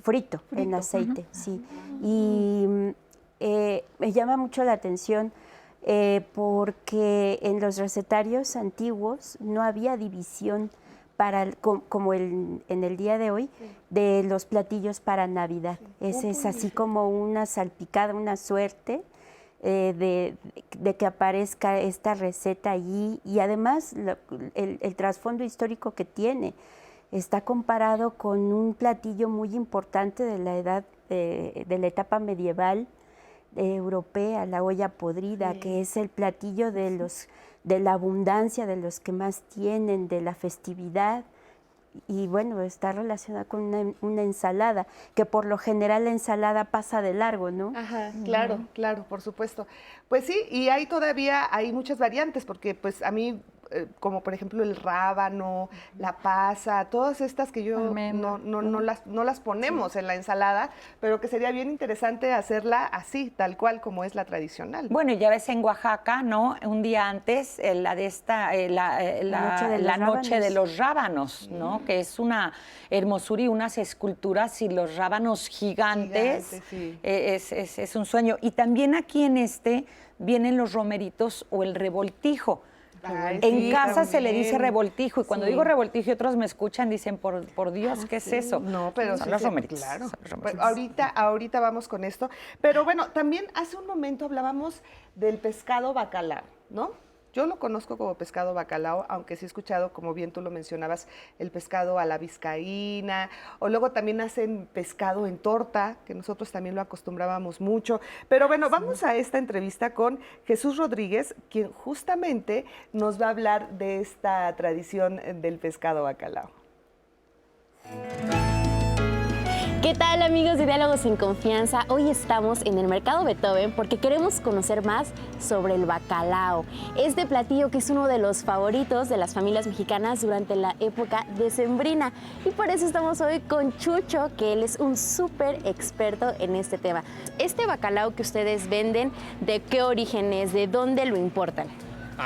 frito en aceite, sí. Y me llama mucho la atención porque en los recetarios antiguos no había división como en el día de hoy, de los platillos para Navidad. Es así como una salpicada, una suerte de que aparezca esta receta allí, y además el trasfondo histórico que tiene está comparado con un platillo muy importante de la etapa medieval europea, la olla podrida, que es el platillo de la abundancia, de los que más tienen, de la festividad. Y bueno, está relacionada con una ensalada, que por lo general la ensalada pasa de largo, ¿no? Ajá, claro, claro, por supuesto. Pues sí, y hay muchas variantes, porque pues a mí, como por ejemplo el rábano, la pasa, todas estas que yo no las ponemos en la ensalada, pero que sería bien interesante hacerla así, tal cual como es la tradicional. Bueno, ya ves en Oaxaca, ¿no? Un día antes, la noche de los rábanos, ¿no? Que es una hermosura y unas esculturas y los rábanos gigantes. Sí. Es un sueño. Y también aquí vienen los romeritos o el revoltijo. Ay, en casa también se le dice revoltijo, y cuando digo revoltijo y otros me escuchan, dicen, por Dios, ¿qué es eso? No, pero son los romeritos. Claro. Pues ahorita vamos con esto. Pero bueno, también hace un momento hablábamos del pescado bacalao, ¿no? Yo lo conozco como pescado bacalao, aunque sí he escuchado, como bien tú lo mencionabas, el pescado a la vizcaína, o luego también hacen pescado en torta, que nosotros también lo acostumbrábamos mucho. Pero bueno, vamos a esta entrevista con Jesús Rodríguez, quien justamente nos va a hablar de esta tradición del pescado bacalao. ¿Qué tal, amigos de Diálogos en Confianza? Hoy estamos en el Mercado Beethoven porque queremos conocer más sobre el bacalao. Este platillo que es uno de los favoritos de las familias mexicanas durante la época decembrina. Y por eso estamos hoy con Chucho, que él es un súper experto en este tema. Este bacalao que ustedes venden, ¿de qué origen es? ¿De dónde lo importan?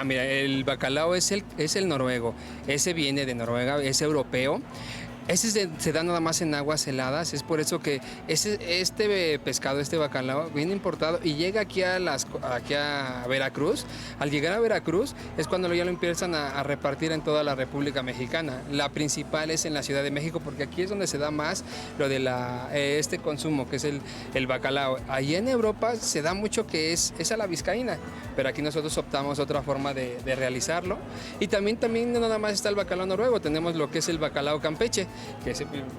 Mira, el bacalao es el noruego. Ese viene de Noruega, es europeo. Ese se da nada más en aguas heladas, es por eso que este pescado, este bacalao, viene importado y llega aquí a Veracruz. Al llegar a Veracruz es cuando ya lo empiezan a repartir en toda la República Mexicana. La principal es en la Ciudad de México, porque aquí es donde se da más lo de este consumo, que es el bacalao. Allí en Europa se da mucho que es a la vizcaína, pero aquí nosotros optamos otra forma de realizarlo. Y también no nada más está el bacalao noruego, tenemos lo que es el bacalao campeche, que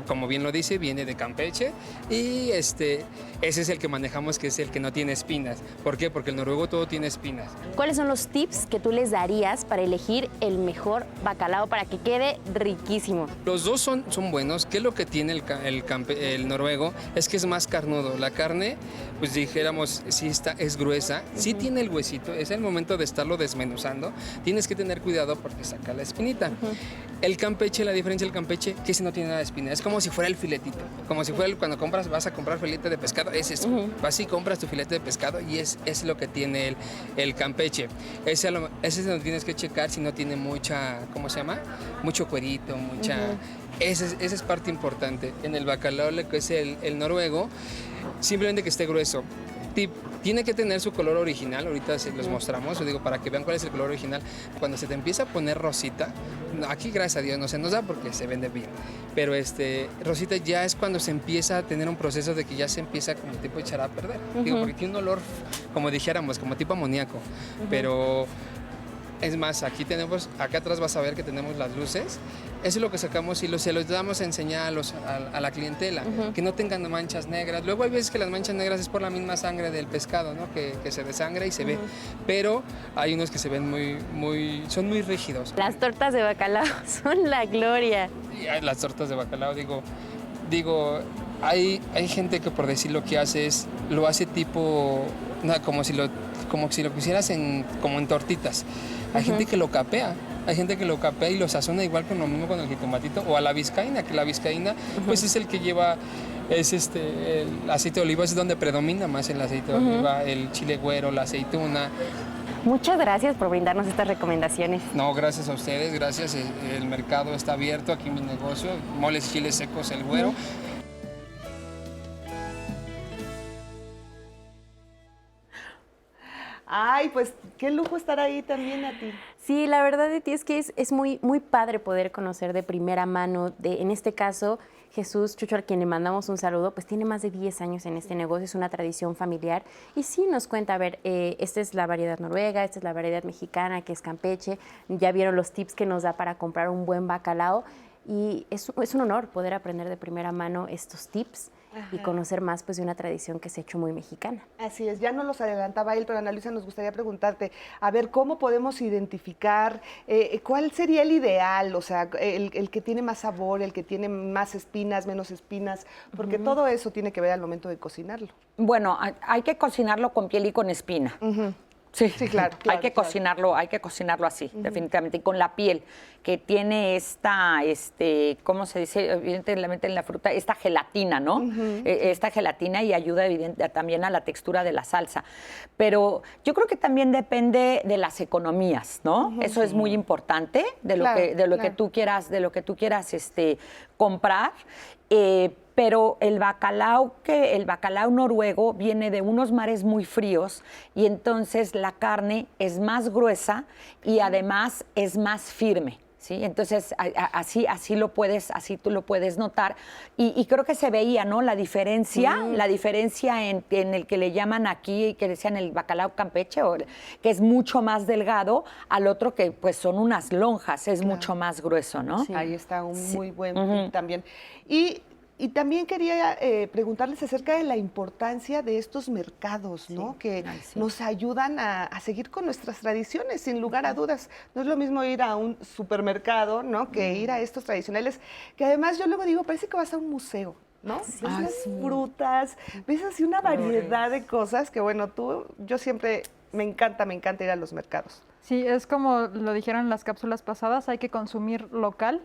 como bien lo dice, viene de Campeche, y ese es el que manejamos, que es el que no tiene espinas. ¿Por qué? Porque el noruego todo tiene espinas. ¿Cuáles son los tips que tú les darías para elegir el mejor bacalao para que quede riquísimo? Los dos son buenos. ¿Qué es lo que tiene el noruego? Es que es más carnudo. La carne, pues dijéramos, sí es gruesa, sí tiene el huesito, es el momento de estarlo desmenuzando. Tienes que tener cuidado porque saca la espinita. El Campeche, la diferencia del Campeche, que si no tiene nada de espina, es como si fuera el filetito, como si fuera cuando vas a comprar filete de pescado, es eso. Vas y compras tu filete de pescado y es lo que tiene el Campeche. Ese es donde tienes que checar si no tiene mucha, ¿cómo se llama? Mucho cuerito, mucha... Esa es parte importante. En el bacalao, lo que es el noruego, simplemente que esté grueso. Tiene que tener su color original, ahorita se los mostramos, yo digo, para que vean cuál es el color original. Cuando se te empieza a poner rosita, aquí gracias a Dios no se nos da porque se vende bien, pero rosita ya es cuando se empieza a tener un proceso de que ya se empieza como tipo echar a perder. Digo, porque tiene un olor, como dijéramos, como tipo amoníaco, pero... Es más, acá atrás vas a ver que tenemos las luces. Eso es lo que sacamos y se los damos a enseñar a la clientela, que no tengan manchas negras. Luego hay veces que las manchas negras es por la misma sangre del pescado, ¿no? Que se desangra y se ve. Pero hay unos que se ven son muy rígidos. Las tortas de bacalao son la gloria. Y las tortas de bacalao, digo, hay gente que por decir lo que hace lo hace tipo, como si lo pusieras como en tortitas. Hay gente que lo capea, y lo sazona igual con lo mismo con el jitomatito o a la vizcaína, que la vizcaína pues es el que lleva, el aceite de oliva, es donde predomina más el aceite de oliva, el chile güero, la aceituna. Muchas gracias por brindarnos estas recomendaciones. No, gracias a ustedes, gracias. El mercado está abierto aquí en mi negocio, moles, chiles secos, el güero. Ay, pues qué lujo estar ahí también a ti. Sí, la verdad de ti es que es muy, muy padre poder conocer de primera mano, en este caso, Jesús Chucho, a quien le mandamos un saludo, pues tiene más de 10 años en este negocio, es una tradición familiar y sí nos cuenta, a ver, esta es la variedad noruega, esta es la variedad mexicana, que es Campeche, ya vieron los tips que nos da para comprar un buen bacalao y es un honor poder aprender de primera mano estos tips. Y conocer más pues, de una tradición que se ha hecho muy mexicana. Así es, ya nos los adelantaba él, pero Ana Luisa, nos gustaría preguntarte, a ver, ¿cómo podemos identificar cuál sería el ideal? O sea, el que tiene más sabor, el que tiene más espinas, menos espinas, porque todo eso tiene que ver al momento de cocinarlo. Bueno, hay que cocinarlo con piel y con espina. Sí, claro. Hay que cocinarlo así, definitivamente, y con la piel, que tiene ¿cómo se dice? Evidentemente en la fruta, esta gelatina, ¿no? Esta gelatina y ayuda también a la textura de la salsa. Pero yo creo que también depende de las economías, ¿no? Eso es muy importante, de lo que tú quieras comprar. Pero el bacalao noruego viene de unos mares muy fríos y entonces la carne es más gruesa y además es más firme. ¿Sí? Entonces, así tú lo puedes notar. Y creo que se veía, ¿no? La diferencia en el que le llaman aquí, que decían el bacalao Campeche, que es mucho más delgado, al otro que pues son unas lonjas, es mucho más grueso, ¿no? Sí. Ahí está un muy buen tip también. Y también quería preguntarles acerca de la importancia de estos mercados, ¿no? Que nos ayudan a seguir con nuestras tradiciones, sin lugar a dudas. No es lo mismo ir a un supermercado, ¿no? Que ir a estos tradicionales, que además yo luego digo, parece que vas a un museo, ¿no? Ves las frutas, ves así una variedad de cosas que, bueno, yo siempre me encanta ir a los mercados. Sí, es como lo dijeron en las cápsulas pasadas, hay que consumir local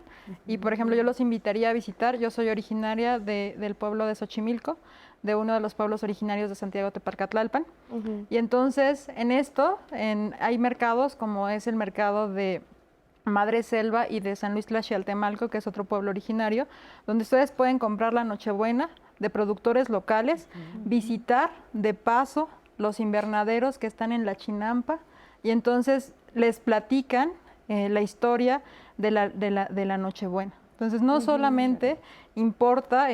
y, por ejemplo, yo los invitaría a visitar. Yo soy originaria del pueblo de Xochimilco, de uno de los pueblos originarios de Santiago Teparcatlalpan. Y entonces, hay mercados como es el mercado de Madre Selva y de San Luis Tlaxialtemalco, que es otro pueblo originario, donde ustedes pueden comprar la Nochebuena de productores locales, visitar de paso los invernaderos que están en la Chinampa, y entonces les platican la historia de la Nochebuena. Entonces no solamente importa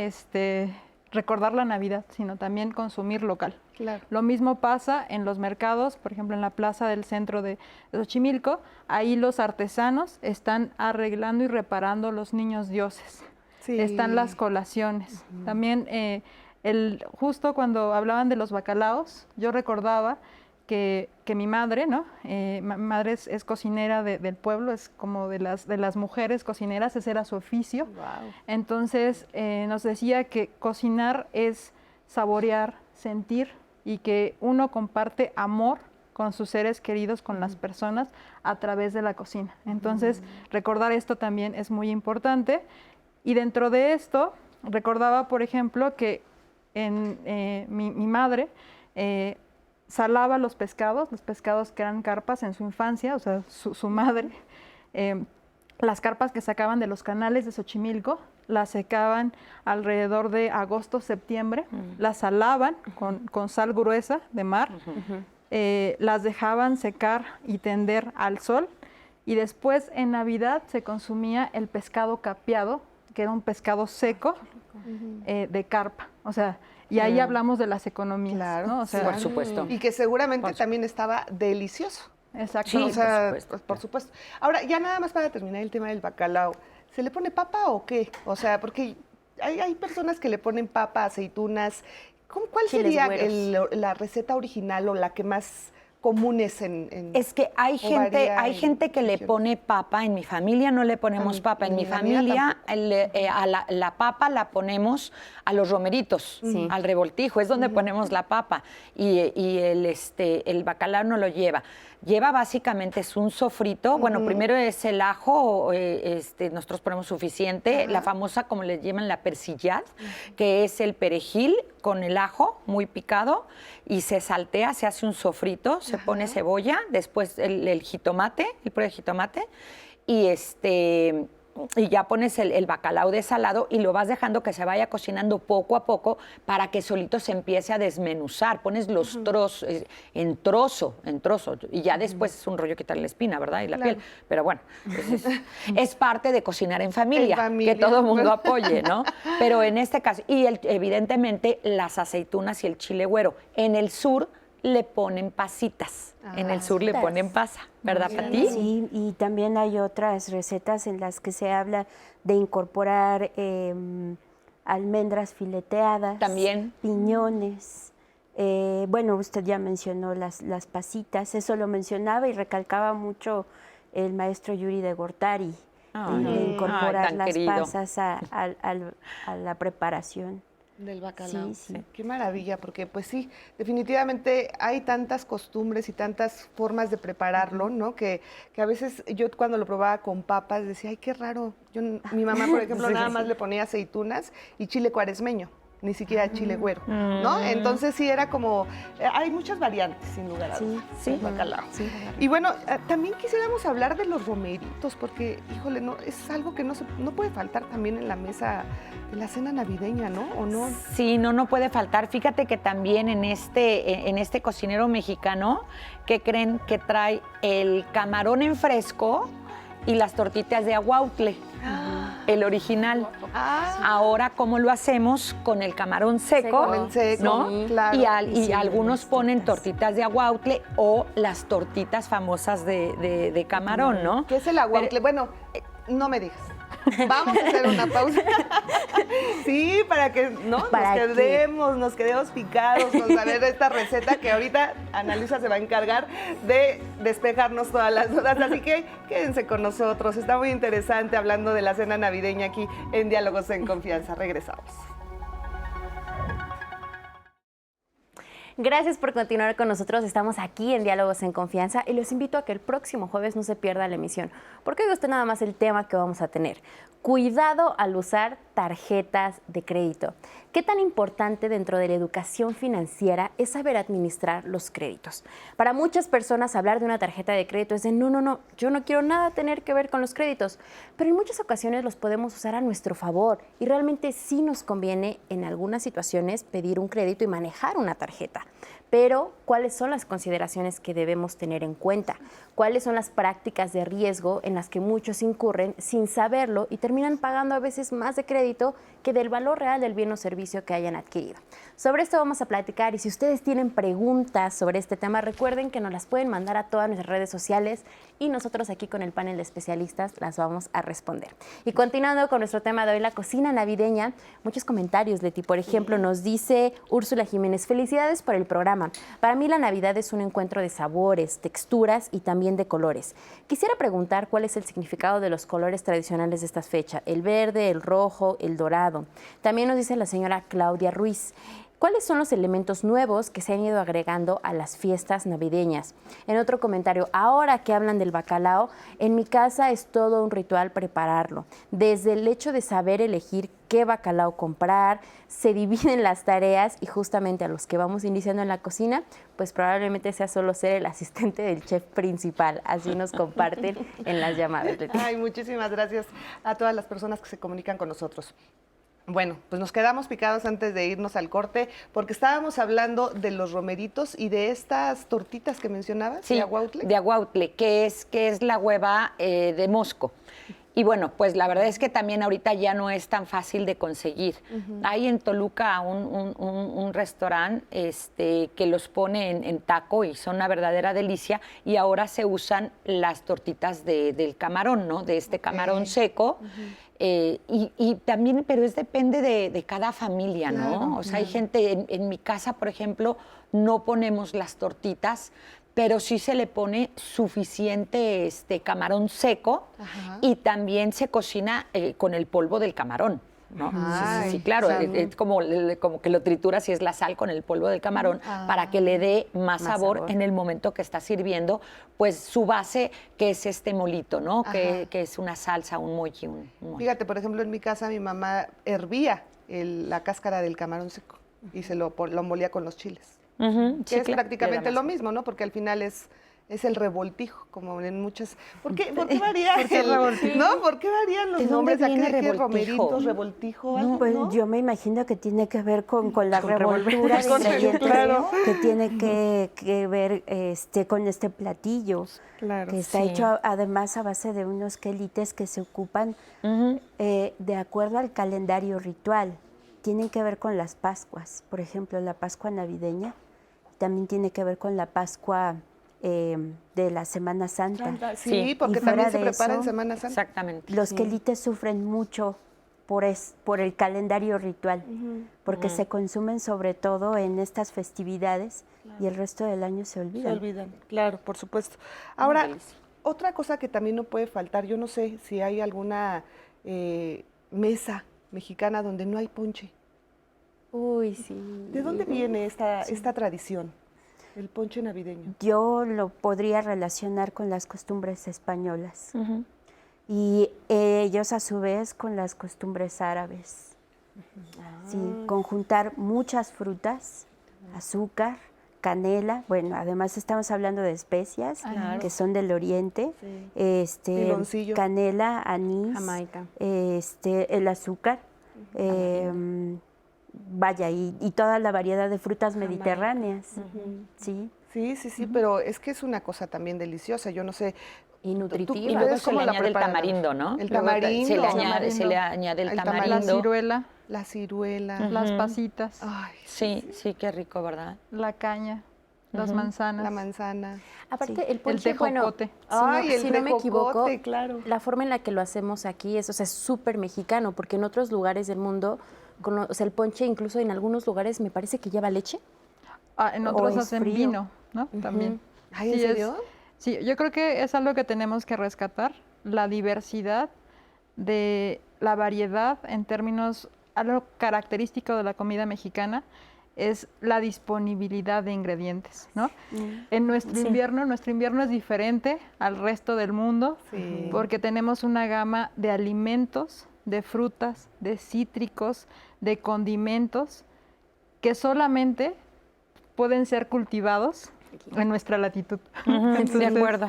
recordar la Navidad, sino también consumir local. Claro. Lo mismo pasa en los mercados, por ejemplo en la plaza del centro de Xochimilco, ahí los artesanos están arreglando y reparando los niños dioses. Sí. están las colaciones. También justo cuando hablaban de los bacalaos, yo recordaba que mi madre, ¿no? Mi madre es cocinera del pueblo, es como de las mujeres cocineras, ese era su oficio. Wow. Entonces nos decía que cocinar es saborear, sentir, y que uno comparte amor con sus seres queridos, con las personas, a través de la cocina. Entonces, recordar esto también es muy importante. Y dentro de esto, recordaba, por ejemplo, que mi madre salaba los pescados que eran carpas en su infancia, o sea, su madre, las carpas que sacaban de los canales de Xochimilco, las secaban alrededor de agosto, septiembre, las salaban con sal gruesa de mar, las dejaban secar y tender al sol, y después en Navidad se consumía el pescado capeado, que era un pescado seco de carpa, o sea, y ahí hablamos de las economías, Claro, ¿no? O sea, por supuesto. Y que seguramente también estaba delicioso. Exacto. Sí, O sea, por supuesto. por supuesto. Ahora, ya nada más para terminar el tema del bacalao, ¿se le pone papa o qué? O sea, porque hay personas que le ponen papa, aceitunas. ¿Cuál Chiles sería güeros. la receta original o la que más común es en Es que hay o varía en gente que le regiones? pone papa. En mi familia no le ponemos papa. En mi la mía familia a la papa la ponemos a los romeritos, Sí. al revoltijo, es donde ponemos la papa. Y el bacalao no lo lleva. Lleva básicamente, es un sofrito. Bueno, primero es el ajo, nosotros ponemos suficiente. La famosa, como le llaman, la persillad, que es el perejil con el ajo muy picado, y se saltea, se hace un sofrito, se pone cebolla, después el jitomate, el puré de jitomate, y ya pones el bacalao desalado y lo vas dejando que se vaya cocinando poco a poco para que solito se empiece a desmenuzar. Pones los trozos, en trozo, y ya después es un rollo quitarle la espina, ¿verdad? Y la piel. Pero bueno, es parte de cocinar en familia, que todo el mundo apoye, ¿no? Pero en este caso, y evidentemente las aceitunas y el chile güero. En el sur le ponen pasitas, en el sur le ponen pasa, ¿verdad, Pati? Sí, y también hay otras recetas en las que se habla de incorporar almendras fileteadas, También. piñones. Bueno, usted ya mencionó las pasitas, eso lo mencionaba y recalcaba mucho el maestro Yuri de Gortari, de incorporar tan las querido. pasas a la preparación. del bacalao? Sí, sí. Qué maravilla, porque pues sí, definitivamente hay tantas costumbres y tantas formas de prepararlo, ¿no? Que a veces yo cuando lo probaba con papas decía, ay, qué raro. Mi mamá, por ejemplo, nada más le ponía aceitunas y chile cuaresmeño, ni siquiera chile güero, ¿no? Entonces sí era como, hay muchas variantes, sin lugar a dudas, del bacalao. Sí. Y bueno, también quisiéramos hablar de los romeritos, porque, híjole, no, es algo que no puede faltar también en la mesa de la cena navideña, ¿no? ¿O no? Sí, no puede faltar. Fíjate que también en este cocinero mexicano, ¿qué creen? Que trae el camarón en fresco y las tortitas de aguautle, el original. Ahora, ¿cómo lo hacemos? Con el camarón seco, Con el seco, ¿no? claro. Y algunos ponen tortitas de aguautle o las tortitas famosas de camarón, ¿no? ¿Qué es el aguautle? Bueno, no me digas. Vamos a hacer una pausa. Sí, para que nos quedemos picados con saber esta receta que ahorita Ana Luisa se va a encargar de despejarnos todas las dudas. Así que quédense con nosotros. Está muy interesante hablando de la cena navideña aquí en Diálogos en Confianza. Regresamos. Gracias por continuar con nosotros. Estamos aquí en Diálogos en Confianza y los invito a que el próximo jueves no se pierda la emisión, porque hoy usted nada más el tema que vamos a tener. Cuidado al usar tarjetas de crédito. ¿Qué tan importante dentro de la educación financiera es saber administrar los créditos? Para muchas personas hablar de una tarjeta de crédito es de no, yo no quiero nada tener que ver con los créditos, pero en muchas ocasiones los podemos usar a nuestro favor y realmente sí nos conviene en algunas situaciones pedir un crédito y manejar una tarjeta. Pero, ¿cuáles son las consideraciones que debemos tener en cuenta? ¿Cuáles son las prácticas de riesgo en las que muchos incurren sin saberlo y terminan pagando a veces más de crédito que del valor real del bien o servicio que hayan adquirido? Sobre esto vamos a platicar, y si ustedes tienen preguntas sobre este tema, recuerden que nos las pueden mandar a todas nuestras redes sociales y nosotros aquí con el panel de especialistas las vamos a responder. Y continuando con nuestro tema de hoy, la cocina navideña, muchos comentarios, Leti. Por ejemplo, nos dice Úrsula Jiménez: felicidades por el programa. Para mí la Navidad es un encuentro de sabores, texturas y también de colores. Quisiera preguntar cuál es el significado de los colores tradicionales de esta fecha: el verde, el rojo, el dorado. También nos dice la señora Claudia Ruiz: ¿cuáles son los elementos nuevos que se han ido agregando a las fiestas navideñas? En otro comentario: ahora que hablan del bacalao, en mi casa es todo un ritual prepararlo. Desde el hecho de saber elegir qué bacalao comprar, se dividen las tareas y justamente a los que vamos iniciando en la cocina, pues probablemente sea solo ser el asistente del chef principal. Así nos comparten en las llamadas. Ay, muchísimas gracias a todas las personas que se comunican con nosotros. Bueno, pues nos quedamos picados antes de irnos al corte, porque estábamos hablando de los romeritos y de estas tortitas que mencionabas, sí, de aguautle. De aguautle, que es la hueva de mosco. Y bueno, pues la verdad es que también ahorita ya no es tan fácil de conseguir. Hay en Toluca un restaurante que los pone en taco y son una verdadera delicia, y ahora se usan las tortitas del camarón, ¿no? De este camarón seco. Y también, pero depende de cada familia, ¿no? Claro, o sea, hay gente, en mi casa, por ejemplo, no ponemos las tortitas, pero sí se le pone suficiente camarón seco. Ajá. Y también se cocina con el polvo del camarón, ¿no? Sí, claro, es como que lo trituras y es la sal con el polvo del camarón para que le dé más sabor en el momento que está sirviendo, pues su base, que es este molito, ¿no? Que es una salsa, un mochi. Fíjate, por ejemplo, en mi casa mi mamá hervía la cáscara del camarón seco y se lo molía con los chiles. Que es prácticamente lo mismo, ¿no? Porque al final es el revoltijo, como en muchas... ¿Por qué varía? ¿Por qué revoltijo? ¿No? ¿Por qué varían los nombres de aquel romeritos, revoltijo? No, pues ¿no? Yo me imagino que tiene que ver con la revoltura de ingredientes, claro. Que tiene que ver con este platillo, claro, que está hecho además a base de unos quelites que se ocupan de acuerdo al calendario ritual. Tienen que ver con las Pascuas, por ejemplo, la Pascua navideña también tiene que ver con la Pascua de la Semana Santa. Sí, porque también se prepara en Semana Santa. Exactamente. Los quelites sufren mucho por el calendario ritual, porque se consumen sobre todo en estas festividades, y el resto del año se olvidan. Se olvidan, claro, por supuesto. Ahora, otra cosa que también no puede faltar, yo no sé si hay alguna mesa mexicana donde no hay ponche. Uy, sí. ¿De dónde viene esta tradición, el ponche navideño? Yo lo podría relacionar con las costumbres españolas y ellos a su vez con las costumbres árabes. Sí, conjuntar muchas frutas, azúcar, canela, bueno, además estamos hablando de especias que son del oriente, canela, anís, Jamaica, el azúcar, vaya, y toda la variedad de frutas mediterráneas. Sí, pero es que es una cosa también deliciosa, yo no sé. Y nutritiva. Y luego se le añade el tamarindo, ¿no? El tamarindo. Se le añade el tamarindo. La ciruela. Las pasitas. Ay, sí, qué rico, ¿verdad? La caña, las manzanas. La manzana. Aparte, el ponche, el tejocote. Si no me equivoco, claro. La forma en la que lo hacemos aquí es súper mexicano, porque en otros lugares del mundo, el ponche incluso en algunos lugares me parece que lleva leche. En otros hacen vino, ¿no? También. ¿Ay, en serio? Sí, yo creo que es algo que tenemos que rescatar, la diversidad de la variedad en términos, algo característico de la comida mexicana es la disponibilidad de ingredientes, ¿no? En nuestro invierno es diferente al resto del mundo porque tenemos una gama de alimentos, de frutas, de cítricos, de condimentos que solamente pueden ser cultivados en nuestra latitud. Entonces, de acuerdo.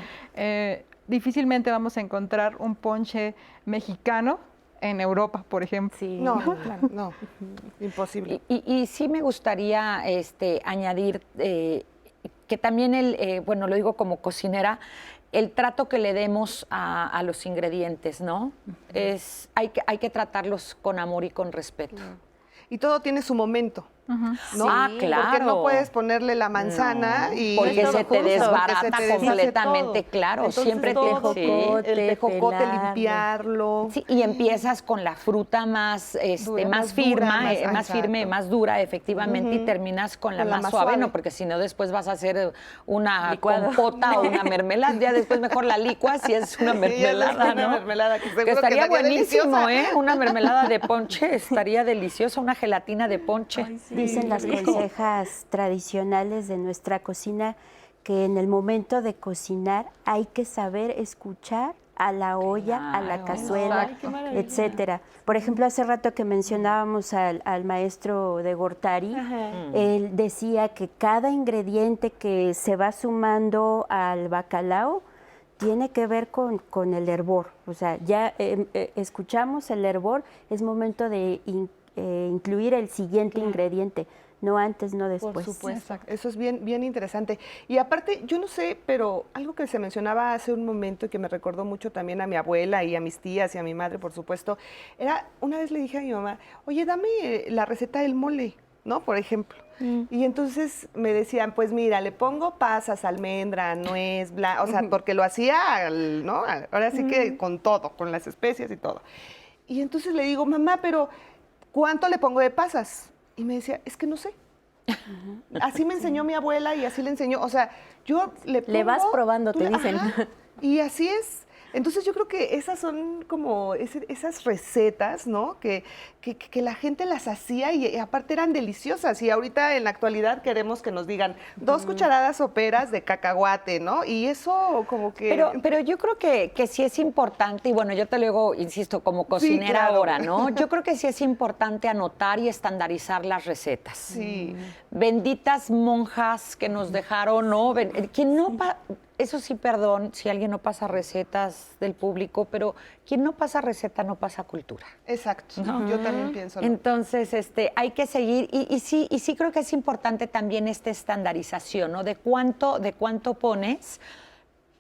Difícilmente vamos a encontrar un ponche mexicano en Europa, por ejemplo. Sí. No, claro, no, imposible. Y sí me gustaría añadir que también bueno, lo digo como cocinera, el trato que le demos a los ingredientes, ¿no? Hay que tratarlos con amor y con respeto. Y todo tiene su momento. ¿no? Sí, claro. Porque no puedes ponerle la manzana y porque todo se te junto, desbarata porque se te deshace completamente, todo. claro. Entonces, Siempre todo, el tejocote, pelarlo. limpiarlo. Sí, y empiezas con la fruta más, Dura, más más firme, dura, más exacto. firme, más dura, efectivamente, y terminas con la más suave, ¿no? Porque si no, después vas a hacer una Licuado. compota o una mermelada. Ya después mejor la licuas si es una mermelada, una ¿no? mermelada que seguro Que estaría quedaría buenísimo, deliciosa. Una mermelada de ponche estaría deliciosa, una gelatina de ponche. Dicen las consejas tradicionales de nuestra cocina que en el momento de cocinar hay que saber escuchar a la olla, a la cazuela, etcétera. Por ejemplo, hace rato que mencionábamos al maestro de Gortari, él decía que cada ingrediente que se va sumando al bacalao tiene que ver con el hervor. O sea, ya escuchamos el hervor, es momento de incluir el siguiente ingrediente. No antes, no después. Por supuesto, eso es bien, bien interesante. Y aparte, yo no sé, pero algo que se mencionaba hace un momento y que me recordó mucho también a mi abuela y a mis tías y a mi madre, por supuesto, era, una vez le dije a mi mamá, oye, dame la receta del mole, ¿no? Por ejemplo. Y entonces me decían, pues mira, le pongo pasas, almendra, nuez, o sea, porque lo hacía, ¿no? Ahora sí que con todo, con las especias y todo. Y entonces le digo, mamá, pero ¿cuánto le pongo de pasas? Y me decía, es que no sé. Así me enseñó mi abuela y así le enseñó. O sea, yo le pongo... Le vas probando, te dicen. Ajá, y así es. Entonces yo creo que esas son como esas recetas, ¿no? Que la gente las hacía y aparte eran deliciosas. Y ahorita en la actualidad queremos que nos digan 2 cucharadas soperas de cacahuate, ¿no? Y eso como que... Pero yo creo que sí es importante, y bueno, yo te lo digo, insisto, como cocinera claro. ahora, ¿no? Yo creo que sí es importante anotar y estandarizar las recetas. Sí. Benditas monjas que nos dejaron, ¿no? Quien no... Eso sí, perdón, si alguien no pasa recetas del público, pero quien no pasa receta no pasa cultura. Exacto, yo también pienso. Entonces, hay que seguir y sí creo que es importante también esta estandarización, ¿no? De cuánto pones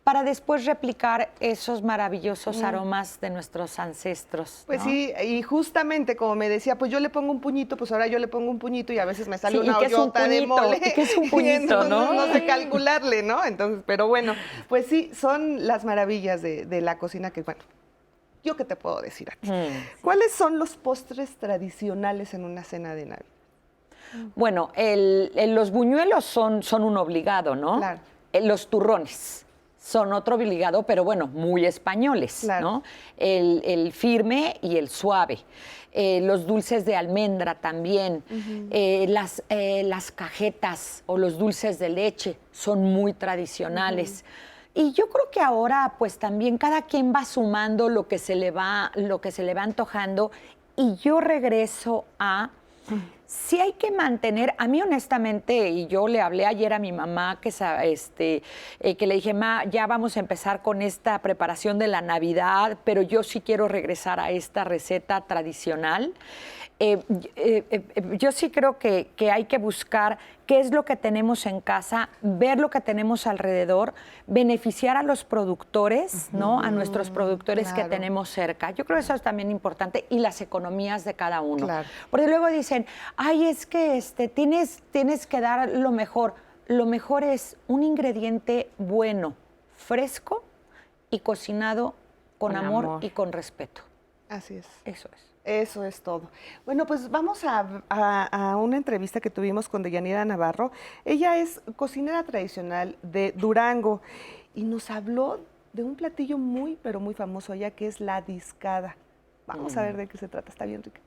para después replicar esos maravillosos aromas de nuestros ancestros. Pues ¿no? sí, y justamente como me decía, pues yo le pongo un puñito, pues ahora yo le pongo un puñito y a veces me sale Sí, una ¿y qué es un ollota de puñito? mole. ¿Y qué es un puñito, no? No sé calcularle, ¿no? Entonces, pero bueno, pues sí, son las maravillas de la cocina que, bueno, ¿yo qué te puedo decir a ti? ¿Cuáles son los postres tradicionales en una cena de Navidad? Bueno, los buñuelos son un obligado, ¿no? Claro. Los turrones son otro obligado, pero bueno, muy españoles, Claro. ¿no? El firme y el suave. Los dulces de almendra también. Las cajetas o los dulces de leche son muy tradicionales. Y yo creo que ahora, pues también cada quien va sumando lo que se le va antojando. Y yo regreso a... Sí hay que mantener, a mí honestamente, y yo le hablé ayer a mi mamá que le dije, ma, ya vamos a empezar con esta preparación de la Navidad, pero yo sí quiero regresar a esta receta tradicional. Yo sí creo que hay que buscar qué es lo que tenemos en casa, ver lo que tenemos alrededor, beneficiar a los productores, ¿no? A nuestros productores que tenemos cerca. Yo creo que eso es también importante y las economías de cada uno. Claro. Porque luego dicen, ay, es que tienes que dar lo mejor. Lo mejor es un ingrediente bueno, fresco y cocinado con amor y con respeto. Así es. Eso es. Eso es todo. Bueno, pues vamos a una entrevista que tuvimos con Deyanira Navarro. Ella es cocinera tradicional de Durango y nos habló de un platillo muy, pero muy famoso allá, que es la discada. Vamos a ver de qué se trata. Está bien rica.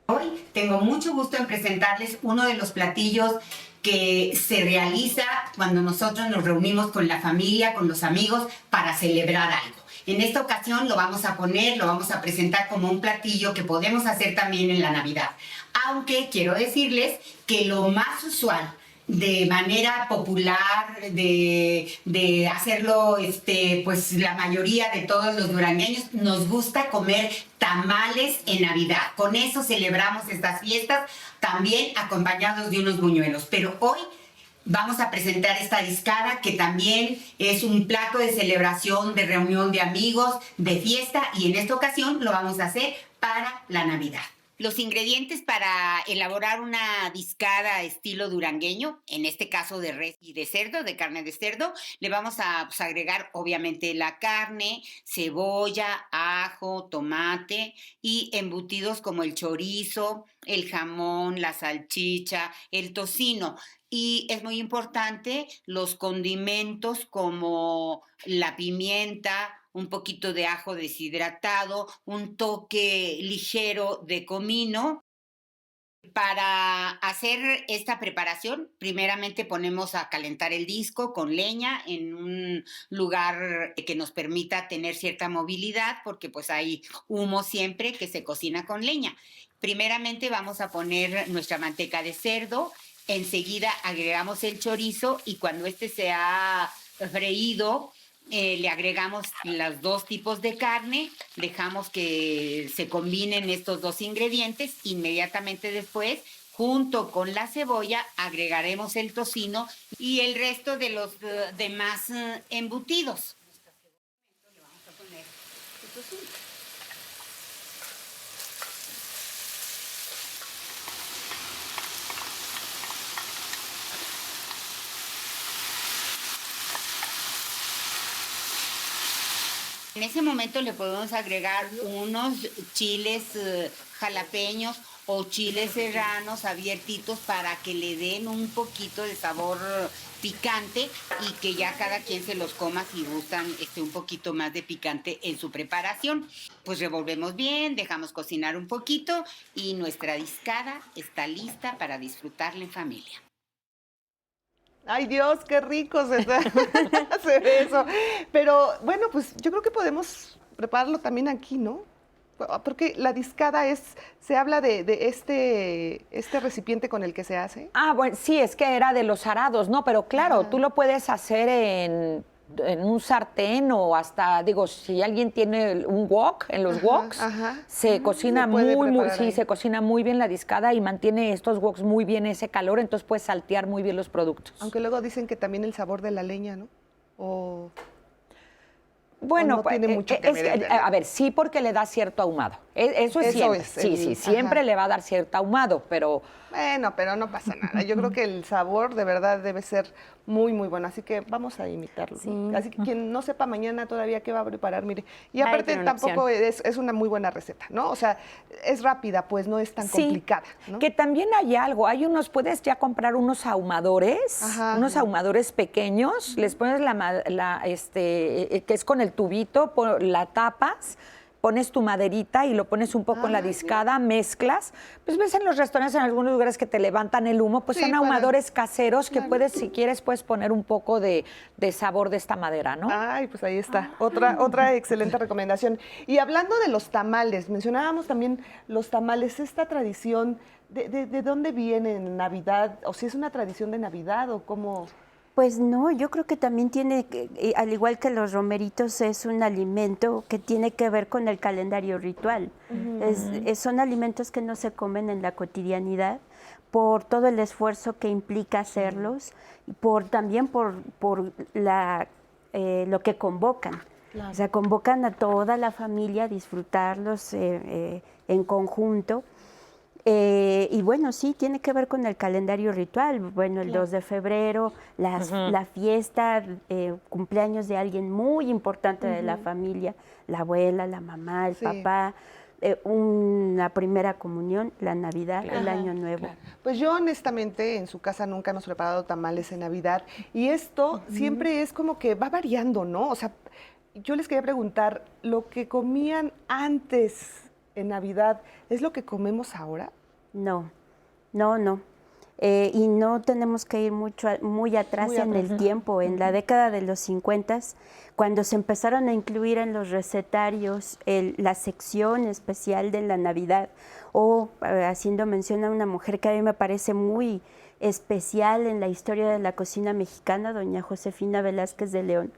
Hoy tengo mucho gusto en presentarles uno de los platillos que se realiza cuando nosotros nos reunimos con la familia, con los amigos, para celebrar algo. En esta ocasión lo vamos a presentar como un platillo que podemos hacer también en la Navidad. Aunque quiero decirles que lo más usual de manera popular, de hacerlo, pues la mayoría de todos los durangueños nos gusta comer tamales en Navidad. Con eso celebramos estas fiestas, también acompañados de unos buñuelos. Pero hoy vamos a presentar esta discada, que también es un plato de celebración, de reunión de amigos, de fiesta, y en esta ocasión lo vamos a hacer para la Navidad. Los ingredientes para elaborar una discada estilo durangueño, en este caso de res y de cerdo, de carne de cerdo, le vamos a agregar obviamente la carne, cebolla, ajo, tomate y embutidos como el chorizo, el jamón, la salchicha, el tocino. Y es muy importante los condimentos como la pimienta, un poquito de ajo deshidratado, un toque ligero de comino. Para hacer esta preparación, primeramente ponemos a calentar el disco con leña en un lugar que nos permita tener cierta movilidad, porque pues hay humo siempre que se cocina con leña. Primeramente vamos a poner nuestra manteca de cerdo, enseguida agregamos el chorizo y cuando este se ha freído, le agregamos los dos tipos de carne, dejamos que se combinen estos dos ingredientes. Inmediatamente después, junto con la cebolla, agregaremos el tocino y el resto de los demás embutidos. Le vamos a poner el tocino. En ese momento le podemos agregar unos chiles jalapeños o chiles serranos abiertitos para que le den un poquito de sabor picante y que ya cada quien se los coma si gustan un poquito más de picante en su preparación. Pues revolvemos bien, dejamos cocinar un poquito y nuestra discada está lista para disfrutarla en familia. Ay, Dios, qué rico se ve eso. Pero bueno, pues yo creo que podemos prepararlo también aquí, ¿no? Porque la discada se habla de este recipiente con el que se hace. Ah, bueno, sí, es que era de los arados, ¿no? Pero claro, tú lo puedes hacer en un sartén o hasta, digo, si alguien tiene un wok, en los woks, se cocina se cocina muy bien la discada y mantiene estos woks muy bien ese calor, entonces puedes saltear muy bien los productos. Aunque luego dicen que también el sabor de la leña, ¿no? Bueno, no tiene mucho que ver. A ver, sí, porque le da cierto ahumado. Eso es siempre. Sí, siempre le va a dar cierto ahumado, pero... Bueno, pero no pasa nada. Yo creo que el sabor de verdad debe ser muy, muy bueno. Así que vamos a imitarlo. Sí. Así que quien no sepa mañana todavía qué va a preparar, mire. Y aparte tampoco es una muy buena receta, ¿no? O sea, es rápida, pues no es tan complicada, ¿no? Que también hay algo. Puedes ya comprar unos ahumadores, ahumadores pequeños. Les pones que es con el tubito, la tapas, pones tu maderita y lo pones un poco en la discada, mezclas. Pues ves en los restaurantes, en algunos lugares que te levantan el humo, pues son ahumadores caseros que puedes, si quieres, puedes poner un poco de sabor de esta madera, ¿no? Ay, pues ahí está. Otra excelente recomendación. Y hablando de los tamales, mencionábamos también los tamales, esta tradición, ¿de dónde viene en Navidad? ¿O si es una tradición de Navidad o cómo...? Pues no, yo creo que también tiene, al igual que los romeritos, es un alimento que tiene que ver con el calendario ritual. Son alimentos que no se comen en la cotidianidad por todo el esfuerzo que implica hacerlos y también por lo que convocan. Claro. O sea, convocan a toda la familia a disfrutarlos en conjunto. Y bueno, sí, tiene que ver con el calendario ritual. Bueno, el 2 de febrero, la fiesta, cumpleaños de alguien muy importante de la familia, la abuela, la mamá, el papá, una primera comunión, la Navidad, el Año Nuevo. Claro. Pues yo honestamente en su casa nunca hemos preparado tamales en Navidad y esto siempre es como que va variando, ¿no? O sea, yo les quería preguntar, ¿lo que comían antes en Navidad es lo que comemos ahora? No. Y no tenemos que ir muy atrás en el tiempo. En la década de los 50, cuando se empezaron a incluir en los recetarios la sección especial de la Navidad, haciendo mención a una mujer que a mí me parece muy especial en la historia de la cocina mexicana, doña Josefina Velázquez de León,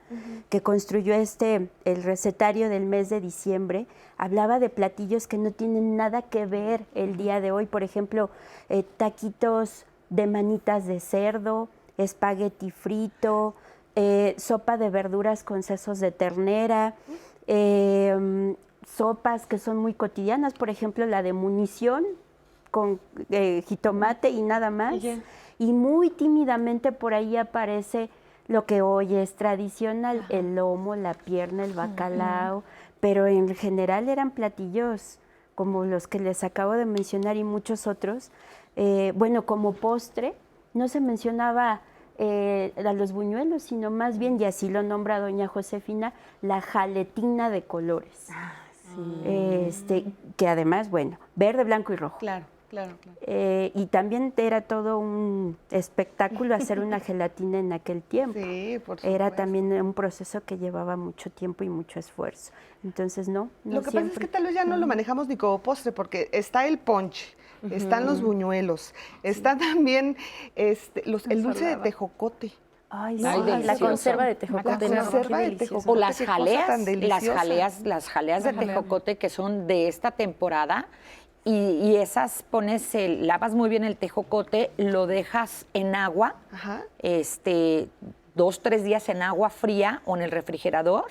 que construyó el recetario del mes de diciembre. Hablaba de platillos que no tienen nada que ver el día de hoy, por ejemplo, taquitos de manitas de cerdo, espagueti frito, sopa de verduras con sesos de ternera, sopas que son muy cotidianas, por ejemplo, la de munición con jitomate y nada más. Y muy tímidamente por ahí aparece lo que hoy es tradicional, el lomo, la pierna, el bacalao, pero en general eran platillos como los que les acabo de mencionar y muchos otros. Bueno, como postre no se mencionaba a los buñuelos, sino más bien, y así lo nombra doña Josefina, la jaletina de colores. Que además, bueno, verde, blanco y rojo. Claro. Y también era todo un espectáculo hacer una gelatina en aquel tiempo. Sí, por supuesto. Era también un proceso que llevaba mucho tiempo y mucho esfuerzo. Entonces, no Lo que siempre. pasa es que tal vez ya no lo manejamos ni como postre, porque está el ponche, están los buñuelos, está también el dulce de tejocote. Ay, la conserva de tejocote. O las jaleas, las jaleas de tejocote que son de esta temporada. Y esas lavas muy bien el tejocote, lo dejas en agua, 2-3 días en agua fría o en el refrigerador,